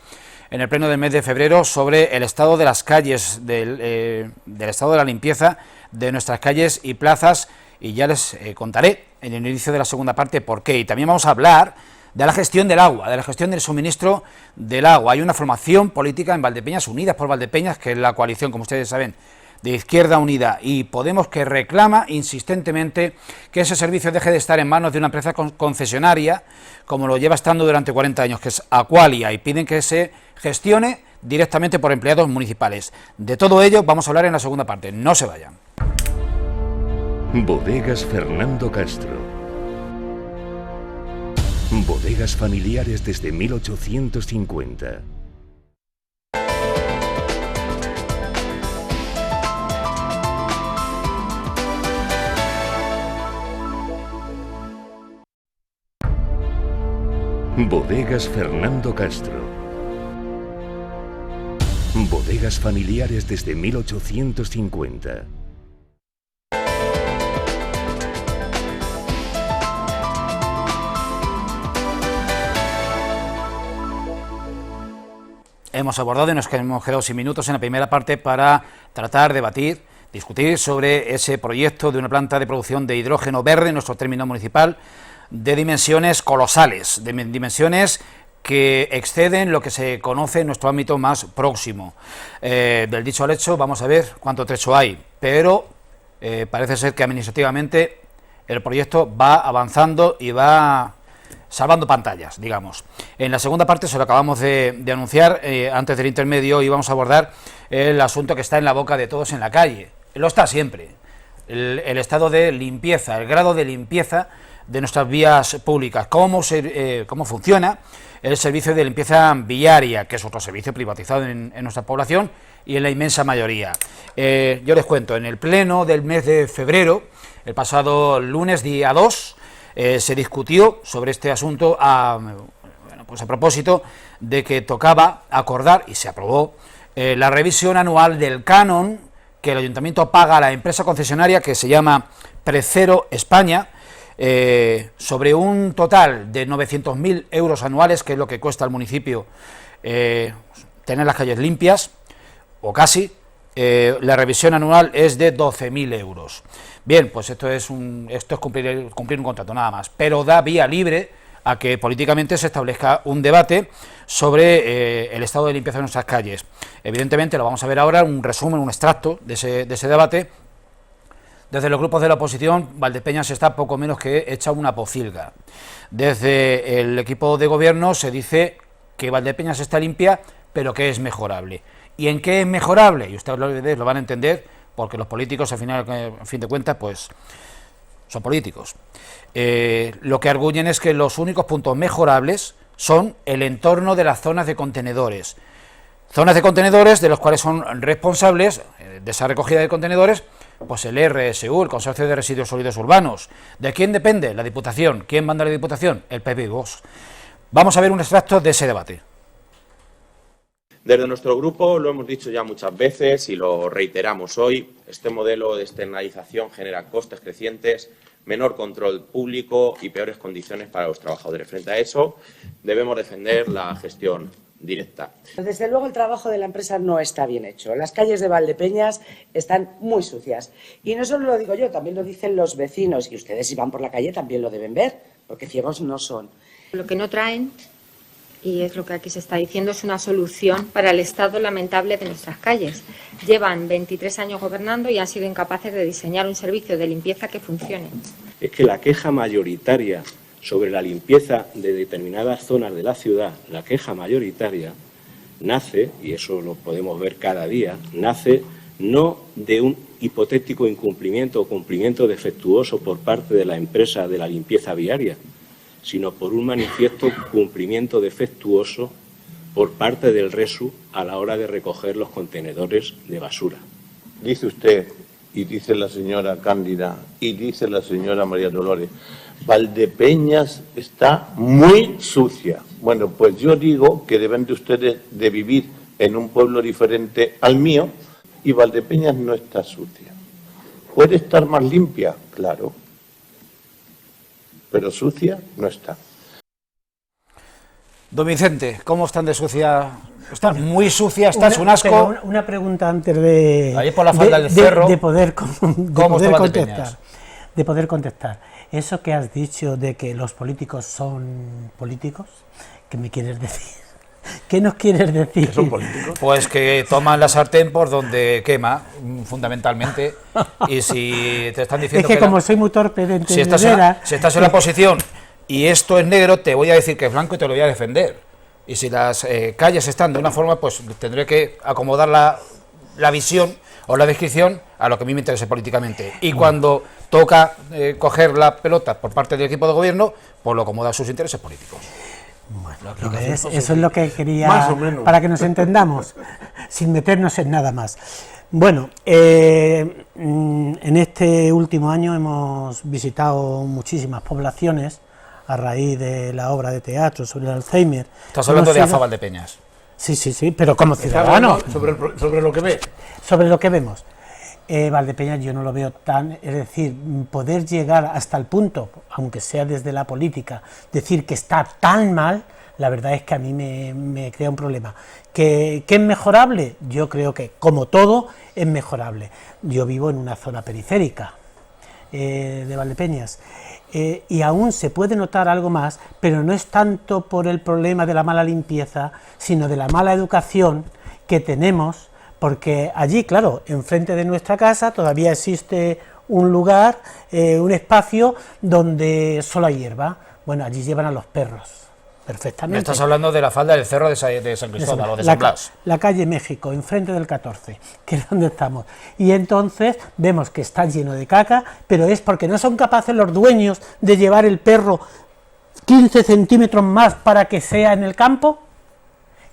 en el pleno del mes de febrero, sobre el estado de las calles, del estado de la limpieza de nuestras calles y plazas, y ya les contaré en el inicio de la segunda parte por qué. Y también vamos a hablar de la gestión del agua, de la gestión del suministro del agua. Hay una formación política en Valdepeñas, Unidas por Valdepeñas, que es la coalición, como ustedes saben, de Izquierda Unida y Podemos, que reclama insistentemente que ese servicio deje de estar en manos de una empresa concesionaria, como lo lleva estando durante 40 años, que es Aqualia, y piden que se gestione directamente por empleados municipales. De todo ello vamos a hablar en la segunda parte, no se vayan. Bodegas Fernando Castro. Bodegas familiares desde 1850. Bodegas Fernando Castro. Bodegas familiares desde 1850. Hemos abordado y nos hemos quedado sin minutos en la primera parte para tratar, debatir, discutir sobre ese proyecto de una planta de producción de hidrógeno verde en nuestro término municipal, de dimensiones colosales, de dimensiones que exceden lo que se conoce en nuestro ámbito más próximo. Del dicho al hecho, vamos a ver cuánto trecho hay, pero parece ser que administrativamente el proyecto va avanzando y va salvando pantallas, digamos. En la segunda parte, se lo acabamos de anunciar, antes del intermedio, íbamos a abordar el asunto que está en la boca de todos en la calle. Lo está siempre. El estado de limpieza, el grado de limpieza de nuestras vías públicas, cómo funciona el servicio de limpieza viaria, que es otro servicio privatizado en nuestra población y en la inmensa mayoría. Yo les cuento, en el pleno del mes de febrero, el pasado lunes, día 2, se discutió sobre este asunto a propósito de que tocaba acordar, y se aprobó, la revisión anual del canon que el Ayuntamiento paga a la empresa concesionaria que se llama Precero España, sobre un total de 900.000 euros anuales, que es lo que cuesta al municipio tener las calles limpias, o casi. La revisión anual es de 12.000 euros. Bien, pues esto es cumplir un contrato, nada más, pero da vía libre a que políticamente se establezca un debate sobre el estado de limpieza de nuestras calles. Evidentemente lo vamos a ver ahora, un resumen, un extracto de ese debate. Desde los grupos de la oposición, Valdepeñas está poco menos que hecha una pocilga. Desde el equipo de gobierno se dice que Valdepeñas está limpia, pero que es mejorable. ¿Y en qué es mejorable? Y ustedes lo van a entender, porque los políticos, al final, a fin de cuentas, pues son políticos. Lo que arguyen es que los únicos puntos mejorables son el entorno de las zonas de contenedores. Zonas de contenedores de los cuales son responsables de esa recogida de contenedores, pues el RSU, el Consorcio de Residuos Sólidos Urbanos. ¿De quién depende? La Diputación. ¿Quién manda la Diputación? El PP y Vox. Vamos a ver un extracto de ese debate. Desde nuestro grupo lo hemos dicho ya muchas veces y lo reiteramos hoy. Este modelo de externalización genera costes crecientes, menor control público y peores condiciones para los trabajadores. Frente a eso, debemos defender la gestión directa. Desde luego el trabajo de la empresa no está bien hecho. Las calles de Valdepeñas están muy sucias. Y no solo lo digo yo, también lo dicen los vecinos. Y ustedes, si van por la calle, también lo deben ver, porque ciegos no son. Lo que no traen, y es lo que aquí se está diciendo, es una solución para el estado lamentable de nuestras calles. Llevan 23 años gobernando y han sido incapaces de diseñar un servicio de limpieza que funcione. Es que la queja mayoritaria sobre la limpieza de determinadas zonas de la ciudad, la queja mayoritaria nace, y eso lo podemos ver cada día, nace no de un hipotético incumplimiento o cumplimiento defectuoso por parte de la empresa de la limpieza viaria, sino por un manifiesto cumplimiento defectuoso por parte del RESU a la hora de recoger los contenedores de basura. Dice usted y dice la señora Cándida, y dice la señora María Dolores, Valdepeñas está muy sucia. Bueno, pues yo digo que deben de ustedes de vivir en un pueblo diferente al mío, y Valdepeñas no está sucia. ¿Puede estar más limpia? Claro. Pero sucia no está. Don Vicente, ¿cómo están de sucia? Está muy sucia, estás un asco. Una pregunta antes de... Ahí por la falda del cerro. De poder contestar. De poder contestar. Eso que has dicho de que los políticos son políticos, ¿qué me quieres decir? ¿Qué nos quieres decir? ¿Que son políticos? Pues que toman la sartén por donde quema, fundamentalmente, y si te están diciendo es que como soy muy torpe de si estás en la posición y esto es negro, te voy a decir que es blanco y te lo voy a defender. Y si las calles están de una forma, pues tendré que acomodar la visión o la descripción a lo que a mí me interese políticamente. Y cuando toca coger la pelota por parte del equipo de gobierno, pues lo acomoda a sus intereses políticos. Bueno, eso es lo que quería, para que nos entendamos, sin meternos en nada más. Bueno, en este último año hemos visitado muchísimas poblaciones a raíz de la obra de teatro sobre el Alzheimer. Estás hablando de AFA Valdepeñas. Sí, pero como ciudadano. Sobre lo que ve. Sobre lo que vemos. Valdepeñas yo no lo veo tan, es decir, poder llegar hasta el punto, aunque sea desde la política, decir que está tan mal, la verdad es que a mí me crea un problema. ¿Que es mejorable? Yo creo que, como todo, es mejorable. Yo vivo en una zona periférica de Valdepeñas, y aún se puede notar algo más, pero no es tanto por el problema de la mala limpieza, sino de la mala educación que tenemos. Porque allí, claro, enfrente de nuestra casa todavía existe un lugar, un espacio donde solo hay hierba. Bueno, allí llevan a los perros, perfectamente. Me estás hablando de la falda del cerro de San Cristóbal o de San Blas. La calle México, enfrente del 14, que es donde estamos. Y entonces vemos que está lleno de caca, pero es porque no son capaces los dueños de llevar el perro 15 centímetros más para que sea en el campo,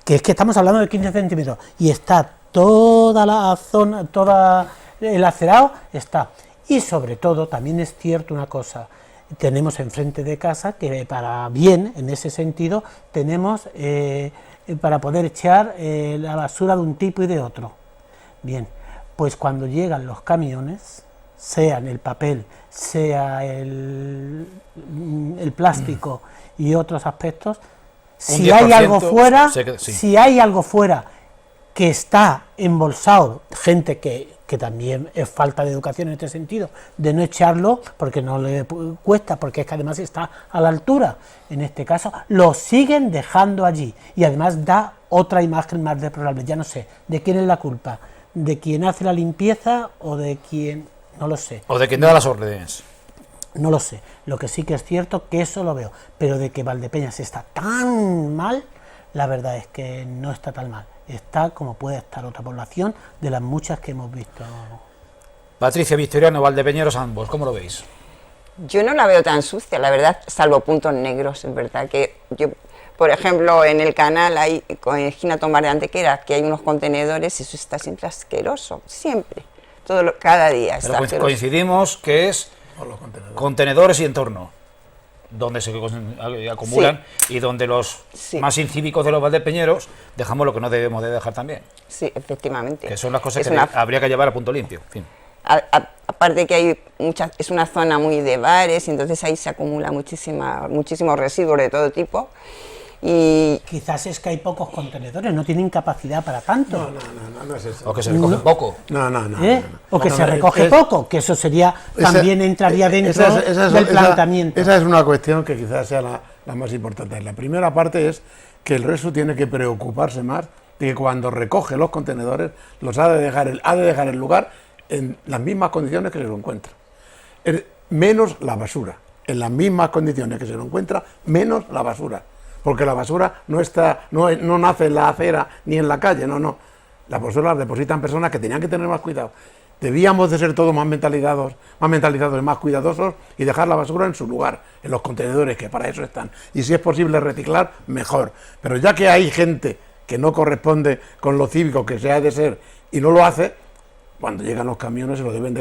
que es que estamos hablando de 15 centímetros, y está toda la zona, todo el acerado está. Y sobre todo, también es cierto una cosa, tenemos enfrente de casa, que para bien, en ese sentido, tenemos para poder echar la basura de un tipo y de otro. Bien, pues cuando llegan los camiones, sean el papel, sea el plástico y otros aspectos, si hay algo fuera, si hay algo fuera que está embolsado, gente que también es falta de educación en este sentido, de no echarlo porque no le cuesta, porque es que además está a la altura, en este caso, lo siguen dejando allí, y además da otra imagen más deplorable. Ya no sé de quién es la culpa, de quien hace la limpieza o de quien, no lo sé. O de quien da las órdenes. No lo sé, lo que sí que es cierto que eso lo veo, pero de que Valdepeñas está tan mal, la verdad es que no está tan mal. Está como puede estar otra población de las muchas que hemos visto. Patricia Victoriano, valdepeñeros ambos, ¿cómo lo veis? Yo no la veo tan sucia, la verdad, salvo puntos negros, es verdad que yo, por ejemplo, en el canal hay, con esquina Tomar de Antequera, que hay unos contenedores, eso está siempre asqueroso, siempre, cada día está asqueroso. Pero coincidimos que es contenedores y entorno, donde se acumulan, sí, y donde los más incívicos de los valdepeñeros dejamos lo que no debemos de dejar también. Sí, efectivamente. Que son las cosas que habría que llevar a punto limpio. En fin. Aparte que hay es una zona muy de bares, y entonces ahí se acumula muchísimos residuos de todo tipo. Y quizás es que hay pocos contenedores, no tienen capacidad para tanto. No es eso. O que se recoge poco. O que se recoge poco, que eso sería, también entraría dentro del planteamiento. Esa es una cuestión que quizás sea la más importante. La primera parte es que el resto tiene que preocuparse más de que cuando recoge los contenedores los ha de dejar el lugar en las mismas condiciones que se lo encuentra. Menos la basura. En las mismas condiciones que se lo encuentra, menos la basura. Porque la basura no nace en la acera ni en la calle, no. La basura la depositan personas que tenían que tener más cuidado. Debíamos de ser todos más mentalizados y más cuidadosos y dejar la basura en su lugar, en los contenedores, que para eso están. Y si es posible reciclar, mejor. Pero ya que hay gente que no corresponde con lo cívico que se ha de ser y no lo hace, cuando llegan los camiones se lo deben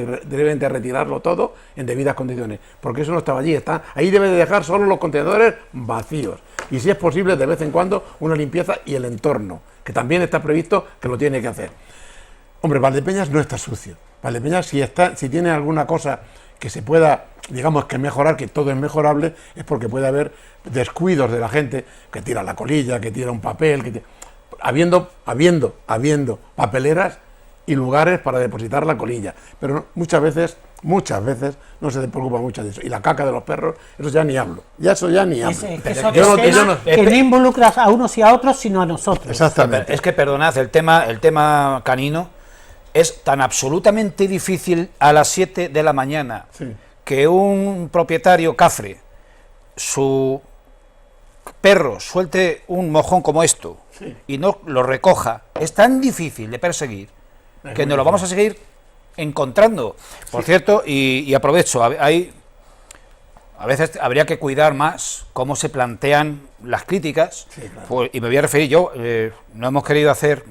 de retirarlo todo en debidas condiciones, porque eso no estaba allí, ahí debe de dejar solo los contenedores vacíos, y si es posible de vez en cuando una limpieza y el entorno, que también está previsto que lo tiene que hacer. Hombre, Valdepeñas no está sucio, Valdepeñas si tiene alguna cosa que se pueda, digamos, que mejorar, que todo es mejorable, es porque puede haber descuidos de la gente que tira la colilla, que tira un papel, habiendo papeleras y lugares para depositar la colilla, pero muchas veces no se preocupa mucho de eso, y la caca de los perros, eso ya ni hablo, que no involucras a unos y a otros, sino a nosotros. Exactamente. Es que perdonad, el tema canino es tan absolutamente difícil a las 7 de la mañana, sí, que un propietario cafre, su perro suelte un mojón como esto, sí, y no lo recoja, es tan difícil de perseguir que nos lo vamos a seguir encontrando. Por cierto, y aprovecho, a veces habría que cuidar más cómo se plantean las críticas, sí, claro. Pues, y me voy a referir yo, no hemos querido hacer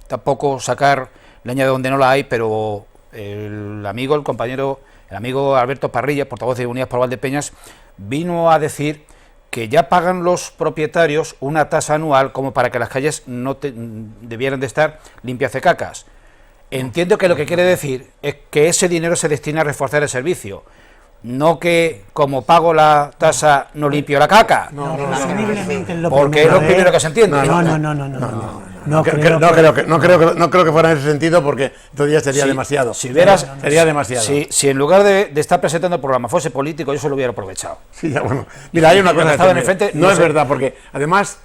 tampoco sacar leña de donde no la hay, pero el amigo Alberto Parrilla, portavoz de Unidas por Valdepeñas, vino a decir que ya pagan los propietarios una tasa anual como para que las calles no debieran de estar limpias de cacas. Entiendo que lo que quiere decir es que ese dinero se destina a reforzar el servicio, no que como pago la tasa no limpio la caca. No, porque es lo primero que se entiende. No creo que fuera en ese sentido, porque entonces ya sería demasiado. Sería demasiado. Si en lugar de estar presentando el programa fuese político, yo se lo hubiera aprovechado. Sí, ya, bueno. Mira, hay una cosa que no es verdad, porque además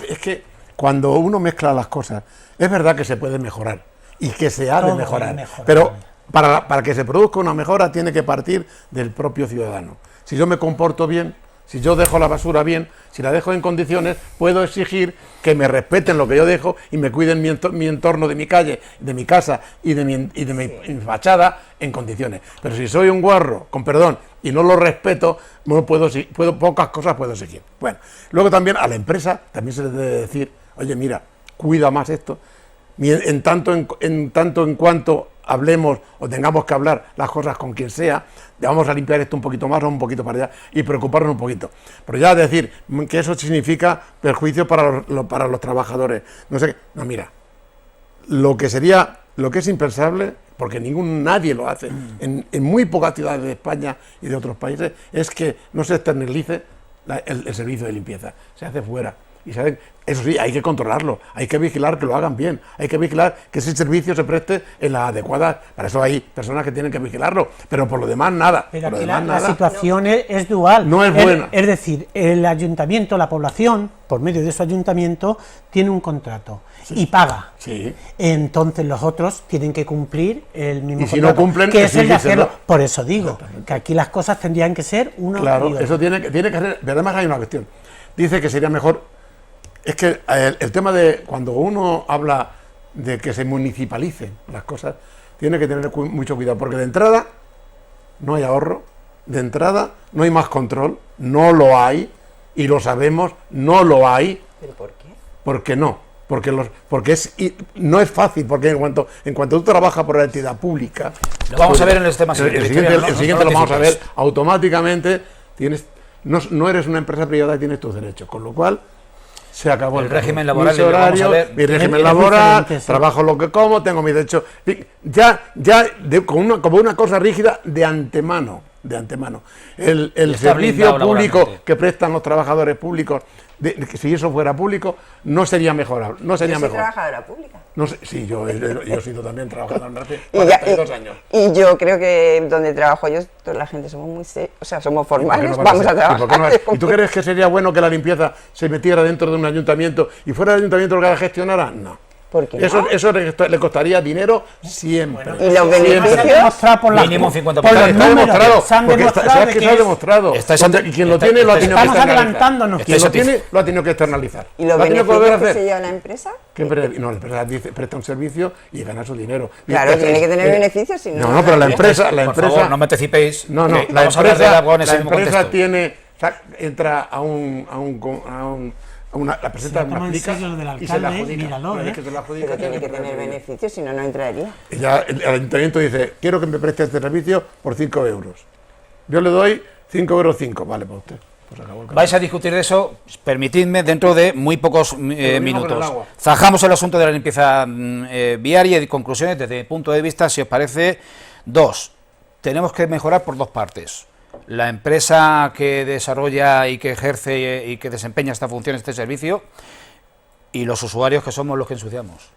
es que cuando uno mezcla las cosas, es verdad que se puede mejorar y que se ha de mejorar, pero para que se produzca una mejora tiene que partir del propio ciudadano. Si yo me comporto bien, si yo dejo la basura bien, si la dejo en condiciones, puedo exigir que me respeten lo que yo dejo y me cuiden mi entorno de mi calle, de mi casa y de mi fachada en condiciones. Pero si soy un guarro, con perdón, y no lo respeto, pocas cosas puedo exigir. Bueno, luego también a la empresa también se le debe decir, oye, mira, cuida más esto, en tanto en cuanto hablemos o tengamos que hablar las cosas con quien sea, vamos a limpiar esto un poquito más o un poquito para allá y preocuparnos un poquito. Pero ya decir que eso significa perjuicio para los trabajadores, no sé qué. No, mira, lo que es impensable, porque nadie lo hace, en muy pocas ciudades de España y de otros países, es que no se externalice el servicio de limpieza, se hace fuera. Y saben, eso sí, hay que controlarlo, hay que vigilar que lo hagan bien, hay que vigilar que ese servicio se preste en la adecuada. Para eso hay personas que tienen que vigilarlo, pero por lo demás nada. Pero aquí la situación es dual. No es buena. Es decir, el ayuntamiento, la población, por medio de su ayuntamiento, tiene un contrato, sí, y paga. Sí. Entonces los otros tienen que cumplir el mismo contrato, no cumplen, que es el de hacerlo. Por eso digo que aquí las cosas tendrían que ser una. Claro, eso tiene que ser. Pero además hay una cuestión. Dice que sería mejor. Es que el tema de cuando uno habla de que se municipalicen las cosas, tiene que tener mucho cuidado, porque de entrada no hay ahorro, de entrada no hay más control, no lo hay, y lo sabemos, no lo hay. ¿Pero por qué? Porque no, no es fácil, porque en cuanto tú trabajas por la entidad pública, lo vamos a ver en el tema siguiente. El siguiente lo vamos a ver automáticamente. No eres una empresa privada y tienes tus derechos, con lo cual se acabó el régimen laboral. Mi horario, mi régimen laboral, trabajo lo que como, tengo mis derechos. Como una cosa rígida de antemano. El servicio público que prestan los trabajadores públicos, que si eso fuera público, no sería mejorable. No sería mejor. Trabajadora pública. No sé, sí, yo he sido también trabajador hace 42 años. Y yo creo que donde trabajo yo, toda la gente somos muy somos formales, vamos a trabajar. ¿Y tú crees que sería bueno que la limpieza se metiera dentro de un ayuntamiento y fuera el ayuntamiento lo que la gestionara? No. Eso le costaría dinero siempre. Y los beneficios mínimo 50%. Se ha demostrado. Y quien lo tiene lo ha tenido que externalizar. Quien lo tiene lo ha tenido que externalizar. ¿Y los beneficios que se lleva la empresa? No, la empresa presta un servicio y gana su dinero. Claro, tiene que tener beneficios. No, pero la empresa. Por favor, no me anticipéis. No, la empresa entra a un la presenta, me explica y se la adjudica. Míralo, Una vez que se la adjudica, Pero tiene que tener beneficios, si no, no entraría. Ya el ayuntamiento dice, quiero que me preste este servicio por 5 euros. Yo le doy 5,5 €, vale para usted. Pues acabó el caso. Vais a discutir de eso, permitidme, dentro de muy pocos minutos. Zanjamos el asunto de la limpieza viaria y conclusiones desde mi punto de vista, si os parece. 2. Tenemos que mejorar por dos partes. La empresa que desarrolla y que ejerce y que desempeña esta función, este servicio, y los usuarios, que somos los que ensuciamos.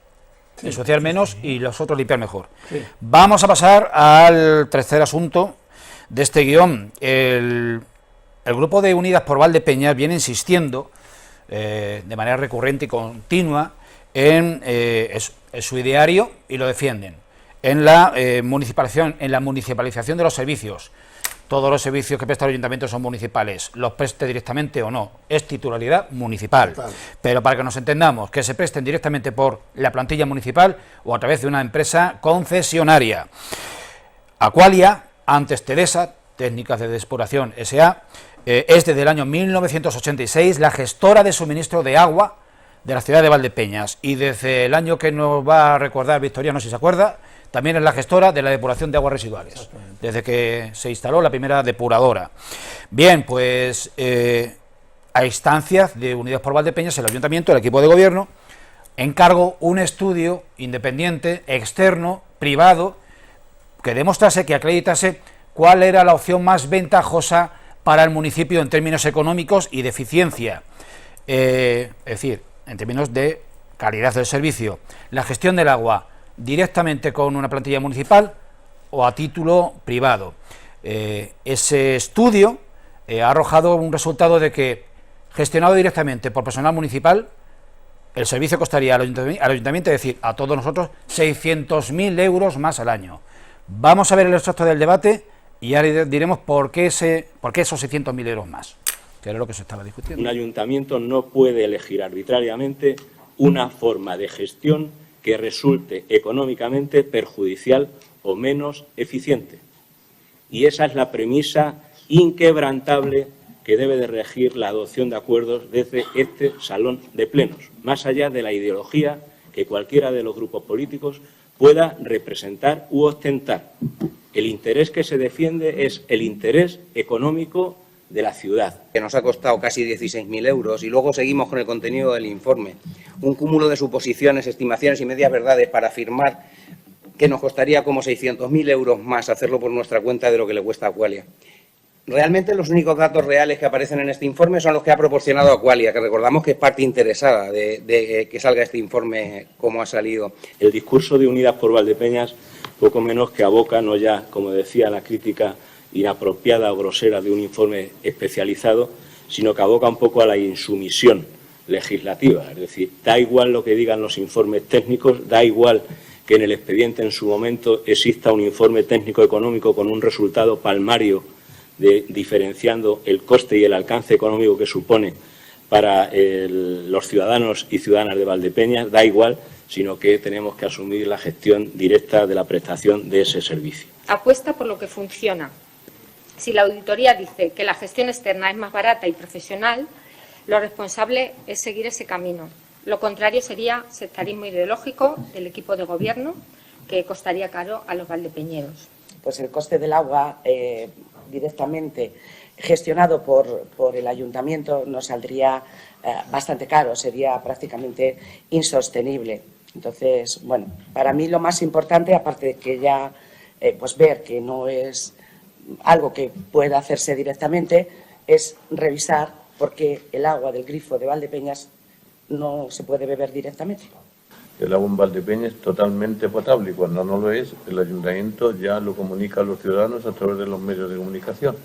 Sí, ensuciar menos y los otros limpiar mejor. Sí. Vamos a pasar al tercer asunto de este guión. El grupo de Unidas por Valdepeñas viene insistiendo de manera recurrente y continua en su ideario, y lo defienden, en la municipalización de los servicios. Todos los servicios que presta el ayuntamiento son municipales, los preste directamente o no, es titularidad municipal. Total. Pero para que nos entendamos, que se presten directamente por la plantilla municipal o a través de una empresa concesionaria. Aqualia, antes Teresa, Técnicas de Depuración S.A., es desde el año 1986 la gestora de suministro de agua de la ciudad de Valdepeñas, y desde el año que nos va a recordar Victoriano, si se acuerda, también es la gestora de la depuración de aguas residuales, desde que se instaló la primera depuradora. Bien, pues a instancias de Unidas por Valdepeñas, el ayuntamiento, el equipo de gobierno, encargó un estudio independiente, externo, privado, que demostrase, que acreditase cuál era la opción más ventajosa para el municipio en términos económicos y de eficiencia, es decir, en términos de calidad del servicio. La gestión del agua directamente con una plantilla municipal o a título privado. Ese estudio ha arrojado un resultado de que, gestionado directamente por personal municipal, el servicio costaría al ayuntamiento, es decir, a todos nosotros, 600.000 € más al año. Vamos a ver el extracto del debate y ahora diremos por qué esos 600.000 € más, que era lo que se estaba discutiendo. Un ayuntamiento no puede elegir arbitrariamente una forma de gestión que resulte económicamente perjudicial o menos eficiente. Y esa es la premisa inquebrantable que debe de regir la adopción de acuerdos desde este salón de plenos, más allá de la ideología que cualquiera de los grupos políticos pueda representar u ostentar. El interés que se defiende es el interés económico de la ciudad. Que nos ha costado casi 16.000 € y luego seguimos con el contenido del informe. Un cúmulo de suposiciones, estimaciones y medias verdades para afirmar que nos costaría como 600.000 € más hacerlo por nuestra cuenta de lo que le cuesta a Aqualia. Realmente los únicos datos reales que aparecen en este informe son los que ha proporcionado Aqualia, que recordamos que es parte interesada de que salga este informe como ha salido. El discurso de Unidas por Valdepeñas poco menos que aboca, no ya, como decía, la crítica inapropiada o grosera de un informe especializado, sino que aboca un poco a la insumisión legislativa. Es decir, da igual lo que digan los informes técnicos, da igual que en el expediente en su momento exista un informe técnico económico con un resultado palmario diferenciando el coste y el alcance económico que supone para los ciudadanos y ciudadanas de Valdepeñas, da igual, sino que tenemos que asumir la gestión directa de la prestación de ese servicio. Apuesta por lo que funciona. Si la auditoría dice que la gestión externa es más barata y profesional, lo responsable es seguir ese camino. Lo contrario sería sectarismo ideológico del equipo de gobierno, que costaría caro a los valdepeñeros. Pues el coste del agua directamente gestionado por el ayuntamiento nos saldría bastante caro, sería prácticamente insostenible. Entonces, bueno, para mí lo más importante, aparte de que ya pues ver que no es algo que pueda hacerse directamente, es revisar por qué el agua del grifo de Valdepeñas no se puede beber directamente. El agua en Valdepeñas es totalmente potable y cuando no lo es, el ayuntamiento ya lo comunica a los ciudadanos a través de los medios de comunicación.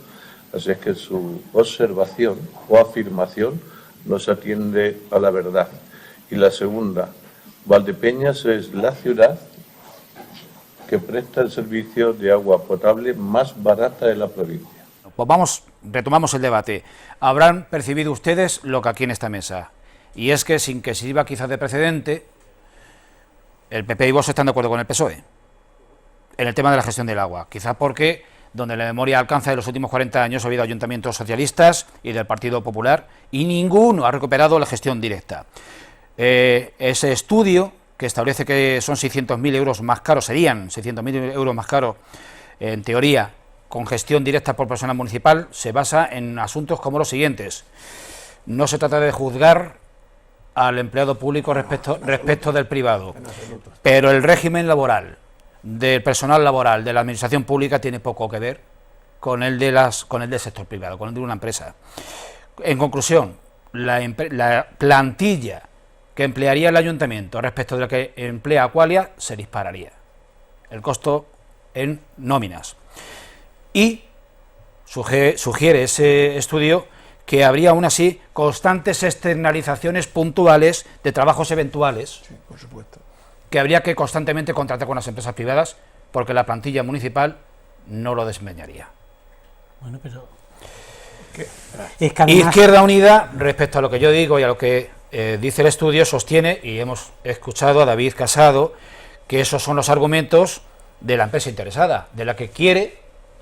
Así es que su observación o afirmación no se atiende a la verdad. Y la segunda, Valdepeñas es la ciudad que presta el servicio de agua potable más barata de la provincia. Pues retomamos el debate. Habrán percibido ustedes lo que aquí en esta mesa, y es que, sin que sirva quizás de precedente, el PP y Vox están de acuerdo con el PSOE en el tema de la gestión del agua, quizás porque donde la memoria alcanza de los últimos 40 años ha habido ayuntamientos socialistas y del Partido Popular, y ninguno ha recuperado la gestión directa. Ese estudio, que establece que son 600.000 euros más caros, serían 600.000 euros más caros, en teoría, con gestión directa por personal municipal, se basa en asuntos como los siguientes. No se trata de juzgar al empleado público respecto del privado, pero el régimen laboral del personal laboral de la administración pública tiene poco que ver con el del sector privado, con el de una empresa. En conclusión, la plantilla que emplearía el ayuntamiento respecto de la que emplea Aqualia se dispararía. El costo en nóminas. Y sugiere ese estudio que habría aún así constantes externalizaciones puntuales de trabajos eventuales, sí, por supuesto, que habría que constantemente contratar con las empresas privadas porque la plantilla municipal no lo desmeñaría. Bueno, pero... Es que además... Izquierda Unida, respecto a lo que yo digo y a lo que dice el estudio, sostiene, y hemos escuchado a David Casado, que esos son los argumentos de la empresa interesada, de la que quiere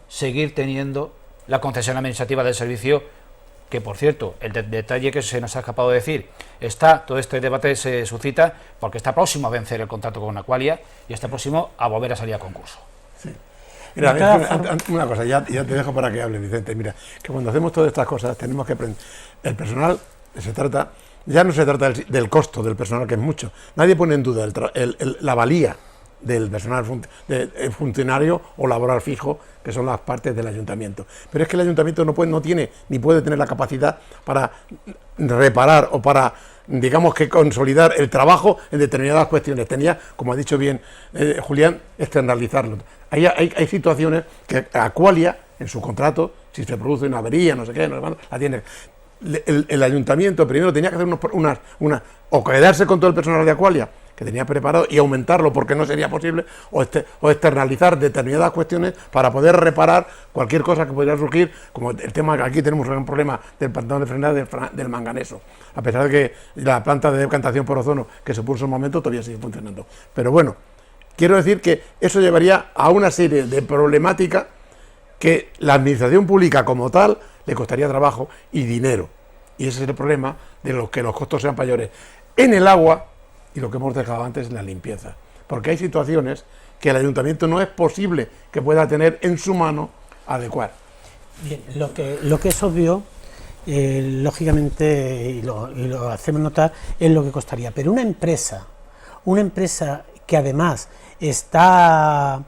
seguir teniendo la concesión administrativa del servicio, que por cierto, el detalle que se nos ha escapado de decir, todo este debate se suscita porque está próximo a vencer el contrato con Aqualia y está próximo a volver a salir a concurso. Sí. Mira, una cosa, ya te dejo para que hable, Vicente. Mira, que cuando hacemos todas estas cosas tenemos que aprender. El personal, ya no se trata del costo del personal, que es mucho. Nadie pone en duda la valía del personal funcionario o laboral fijo, que son las partes del ayuntamiento. Pero es que el ayuntamiento no tiene ni puede tener la capacidad para reparar o para, digamos, que consolidar el trabajo en determinadas cuestiones. Tenía, como ha dicho bien Julián, externalizarlo. Hay situaciones que Aqualia, en su contrato, si se produce una avería, no sé qué, la tiene. El ayuntamiento primero tenía que hacer o quedarse con todo el personal de Aqualia que tenía preparado y aumentarlo porque no sería posible, o externalizar determinadas cuestiones para poder reparar cualquier cosa que pudiera surgir, como el tema que aquí tenemos un problema del pantano de frenada del manganeso, a pesar de que la planta de decantación por ozono que se puso en un momento todavía sigue funcionando. Pero bueno, quiero decir que eso llevaría a una serie de problemáticas que la administración pública como tal le costaría trabajo y dinero, y ese es el problema de que los costos sean mayores en el agua. Y lo que hemos dejado antes es la limpieza, porque hay situaciones que el ayuntamiento no es posible que pueda tener en su mano adecuar. Bien, lo que es obvio, lógicamente, y lo hacemos notar, es lo que costaría. Pero una empresa que además está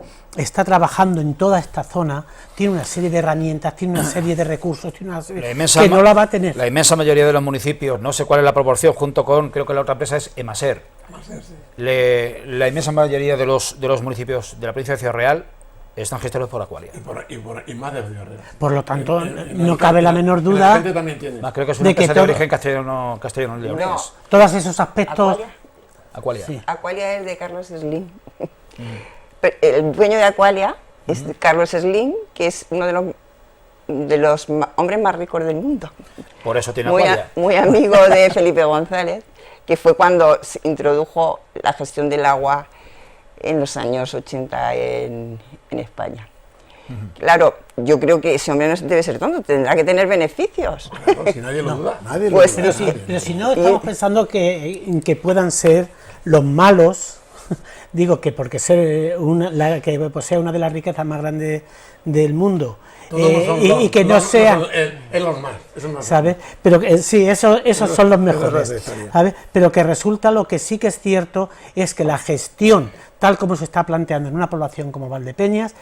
trabajando en toda esta zona, tiene una serie de herramientas, tiene una serie de recursos, tiene una serie que no la va a tener. La inmensa mayoría de los municipios, no sé cuál es la proporción, junto con, creo que la otra empresa es Emaser. Sí. La inmensa mayoría de los municipios de la provincia de Ciudad Real están gestionados por Aqualia. Y más de Ciudad Real. Por lo tanto, no cabe la menor duda. La gente también tiene. Creo que es una empresa de origen castellano y leonés. No, todos esos aspectos. Aqualia. Sí. Aqualia es de Carlos Slim. El dueño de Aqualia es Carlos Slim, que es uno de los hombres más ricos del mundo. Por eso tiene Aqualia. Muy amigo de Felipe González, que fue cuando se introdujo la gestión del agua en los años 80 en España. Claro, yo creo que ese hombre no debe ser tonto, tendrá que tener beneficios. Claro, si nadie lo duda, nadie pues, lo duda. Pero si no estamos pensando que puedan ser los malos. Digo que porque que posea una de las riquezas más grandes del mundo y que no sean los más, ¿sabes? Pero sí, esos son los mejores, ¿sabes? Pero que resulta, lo que sí que es cierto es que la gestión tal como se está planteando en una población como Valdepeñas,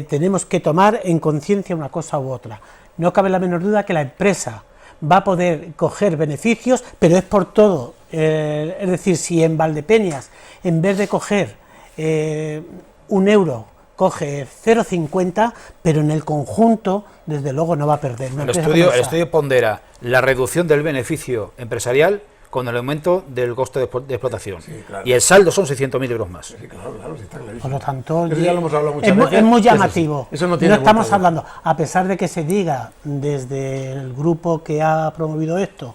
tenemos que tomar en conciencia una cosa u otra. No cabe la menor duda que la empresa va a poder coger beneficios, pero es por todo. Es decir, si en Valdepeñas, en vez de coger 1 euro, coge 0,50, pero en el conjunto, desde luego, no va a perder. El estudio pondera la reducción del beneficio empresarial con el aumento del coste de explotación. Sí, claro. Y el saldo son 600.000 euros más. Sí, claro, sí, está clarísimo. Por lo tanto, eso ya lo hemos hablado muchas veces. Es muy llamativo. Eso no estamos hablando, a pesar de que se diga desde el grupo que ha promovido esto,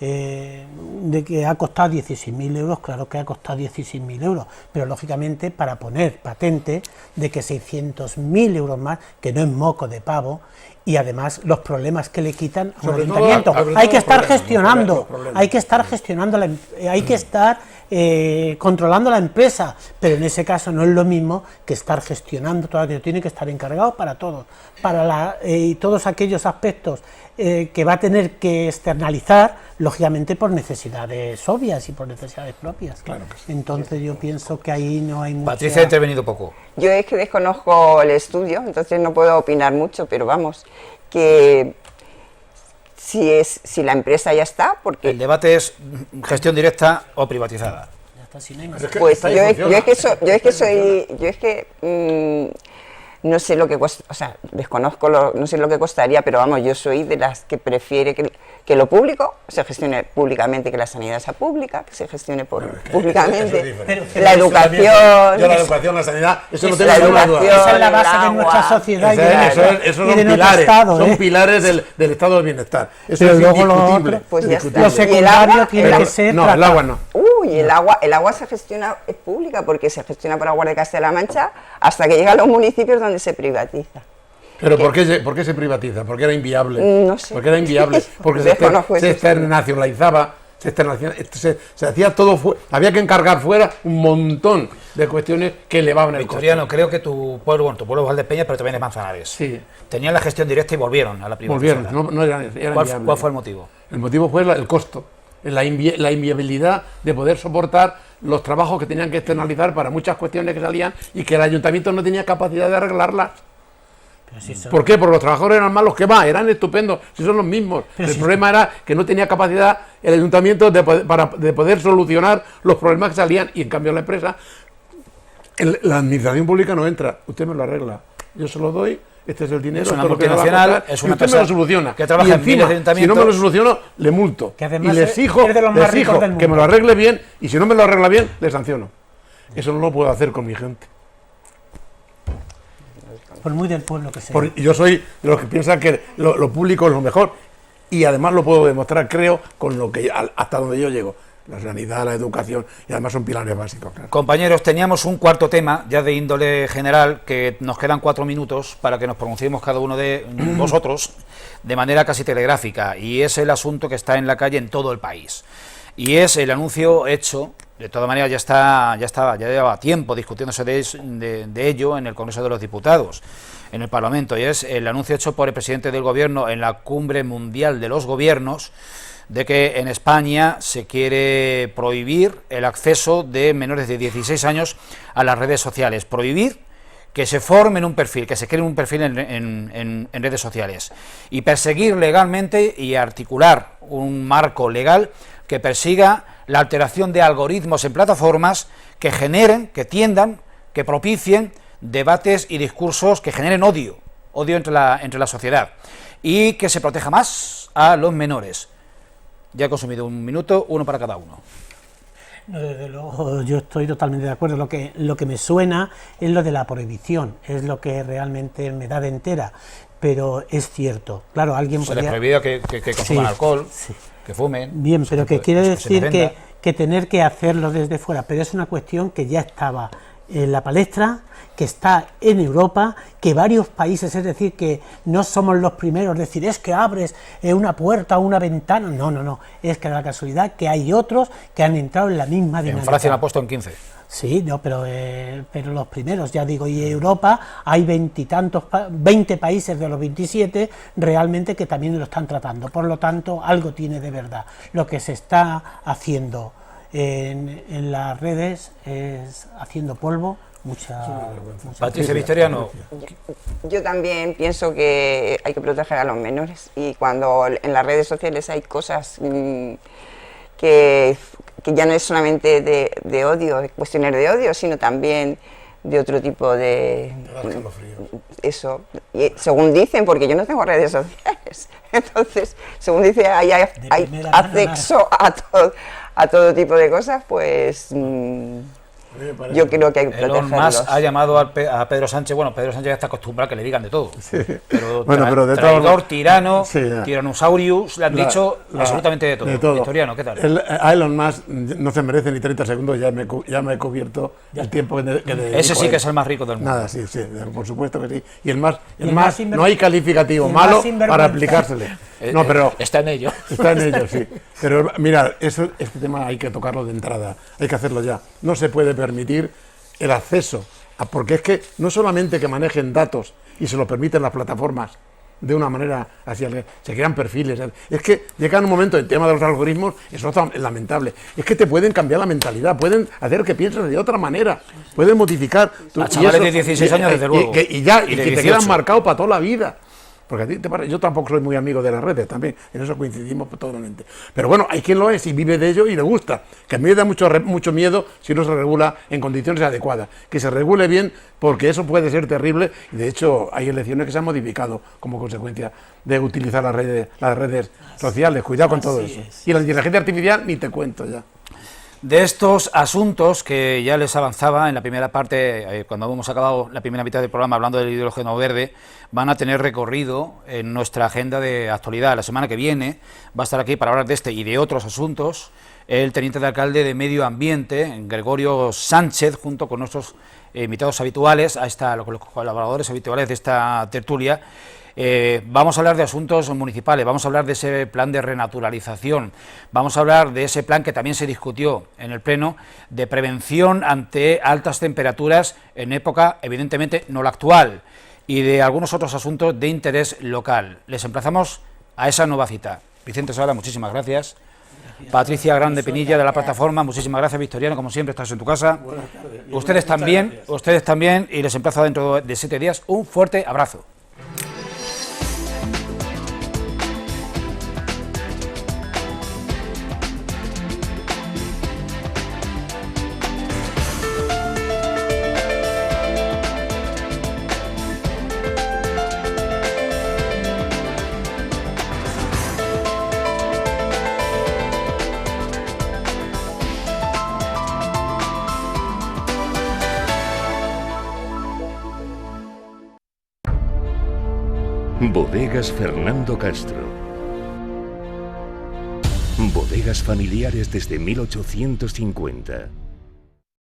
de que ha costado 16.000 euros, claro que ha costado 16.000 euros, pero lógicamente para poner patente de que 600.000 euros más, que no es moco de pavo, y además los problemas que le quitan a un ayuntamiento. Hay que estar gestionando, hay que estar gestionando, hay que estar controlando la empresa, pero en ese caso no es lo mismo que estar gestionando todo aquello, tiene que estar encargado para todo, y todos aquellos aspectos que va a tener que externalizar, lógicamente por necesidades obvias y por necesidades propias. Claro que sí. Entonces yo pienso que ahí no hay mucha... Patricia ha intervenido poco. Yo es que desconozco el estudio, entonces no puedo opinar mucho, pero vamos, que si la empresa ya está, porque... El debate es gestión directa o privatizada. Pues yo es que no sé lo que cuesta, o sea, desconozco, no sé lo que costaría, pero vamos, yo soy de las que prefiere que lo público se gestione públicamente, que la sanidad sea pública, que se gestione públicamente, la educación... Yo la educación, la sanidad, eso no tengo ninguna duda. Esa es la base de nuestra sociedad Esos son pilares, son pilares del estado del bienestar. Eso pero es luego indiscutible. Pues ya está. Lo secundario tiene que ser... No, el agua no. Y el agua se gestiona, es pública, porque se gestiona por Agua de Castilla-La Mancha hasta que llega a los municipios donde se privatiza. ¿Pero por qué se privatiza? Porque era inviable. No sé. Porque era inviable, porque se externalizaba, se hacía todo, había que encargar fuera un montón de cuestiones que elevaban el costo. Victoriano, creo que tu pueblo es Valdepeñas, pero también es Manzanares. Sí. Tenían la gestión directa y volvieron a la privatización. Volvieron, no era inviable. ¿Cuál fue el motivo? El motivo fue el costo, la inviabilidad de poder soportar los trabajos que tenían que externalizar para muchas cuestiones que salían y que el ayuntamiento no tenía capacidad de arreglarlas. ¿Por qué? Porque los trabajadores eran malos, que eran estupendos, si son los mismos. El problema era que no tenía capacidad el ayuntamiento de poder solucionar los problemas que salían, y en cambio la empresa, la administración pública no entra, usted me lo arregla, yo se lo doy, este es el dinero, es una esto es lo que multinacional, me va a costar, es una usted me lo soluciona, que trabaja y en miles de encima, si no me lo soluciono, le multo, que y le exijo que me lo arregle bien, y si no me lo arregla bien, le sanciono. Eso no lo puedo hacer con mi gente. Por muy del pueblo que sea. Yo soy de los que piensan que lo público es lo mejor, y además lo puedo demostrar, creo, con lo que hasta donde yo llego. La sanidad, la educación, y además son pilares básicos. Claro. Compañeros, teníamos un cuarto tema, ya de índole general, que nos quedan 4 minutos para que nos pronunciemos cada uno de vosotros de manera casi telegráfica, y es el asunto que está en la calle en todo el país. Y es el anuncio hecho, de todas maneras ya lleva tiempo discutiéndose de ello en el Congreso de los Diputados, en el Parlamento, y es el anuncio hecho por el presidente del Gobierno en la Cumbre Mundial de los Gobiernos, de que en España se quiere prohibir el acceso de menores de 16 años a las redes sociales, prohibir que se formen un perfil, que se creen un perfil en redes sociales, y perseguir legalmente y articular un marco legal que persiga la alteración de algoritmos en plataformas que generen, que tiendan, que propicien debates y discursos que generen odio entre la sociedad, y que se proteja más a los menores. Ya he consumido 1 minuto, 1 para cada uno. No, desde luego, yo estoy totalmente de acuerdo. Lo que me suena es lo de la prohibición, es lo que realmente me da de entera, pero es cierto. Claro, alguien se les prohibido que consuman alcohol, que fumen. Bien, pero que quiere decir que tener que hacerlo desde fuera, pero es una cuestión que ya estaba en la palestra, que está en Europa, que varios países, es decir, que no somos los primeros, es decir, es que abres una puerta o una ventana, no, es que da la casualidad que hay otros que han entrado en la misma dinámica. En Francia la ha puesto en 15. Sí, no, pero los primeros, ya digo, y en Europa hay 20 países de los 27 realmente que también lo están tratando, por lo tanto, algo tiene de verdad. Lo que se está haciendo en las redes es haciendo polvo. Patricia Victoriano. Yo también pienso que hay que proteger a los menores, y cuando en las redes sociales hay cosas que ya no es solamente de odio, cuestiones de odio, sino también de otro tipo de... Eso, y según dicen, porque yo no tengo redes sociales, entonces, según dicen, hay acceso a todo tipo de cosas, pues... yo creo que hay que Elon protegerlos. Musk ha llamado a Pedro Sánchez, bueno, Pedro Sánchez ya está acostumbrado a que le digan de todo. Sí. Pero, Pero de traidor, tirano, sí, Tyrannosaurus, le han dicho absolutamente de todo. Victoriano, ¿qué tal? A Elon Musk no se merece ni 30 segundos, ya me he cubierto el tiempo que dedico. Ese sí que es el más rico del mundo. Nada, sí, por supuesto que sí. Y el más no hay calificativo malo para aplicársele. No, pero está en ello. Está en ello, sí. Pero mira, este tema hay que tocarlo de entrada, hay que hacerlo ya. No se puede permitir el acceso, porque es que no solamente que manejen datos y se lo permiten las plataformas de una manera hacia se crean perfiles, es que llega un momento, el tema de los algoritmos es lamentable, es que te pueden cambiar la mentalidad, pueden hacer que pienses de otra manera, pueden modificar a chavales de 16 años desde luego y que te quedan marcado para toda la vida. Porque a ti te parece, yo tampoco soy muy amigo de las redes también, en eso coincidimos totalmente. Pero bueno, hay quien lo es y vive de ello y le gusta, que a mí me da mucho miedo si no se regula en condiciones adecuadas, que se regule bien, porque eso puede ser terrible, y de hecho hay elecciones que se han modificado como consecuencia de utilizar las redes sociales. Cuidado con todo eso. Y la inteligencia artificial ni te cuento ya. De estos asuntos que ya les avanzaba en la primera parte, cuando hemos acabado la primera mitad del programa hablando del hidrógeno verde, van a tener recorrido en nuestra agenda de actualidad. La semana que viene va a estar aquí para hablar de este y de otros asuntos el teniente de alcalde de Medio Ambiente, Gregorio Sánchez, junto con nuestros invitados habituales, con los colaboradores habituales de esta tertulia. Vamos a hablar de asuntos municipales, vamos a hablar de ese plan de renaturalización, vamos a hablar de ese plan que también se discutió en el Pleno de prevención ante altas temperaturas en época, evidentemente, no la actual, y de algunos otros asuntos de interés local. Les emplazamos a esa nueva cita. Vicente Sala, muchísimas gracias. Patricia Grande Pinilla de la plataforma, muchísimas gracias. Victoriano, como siempre, estás en tu casa. Ustedes también, y les emplazo dentro de 7 días. Un fuerte abrazo. Bodegas Fernando Castro. Bodegas familiares desde 1850.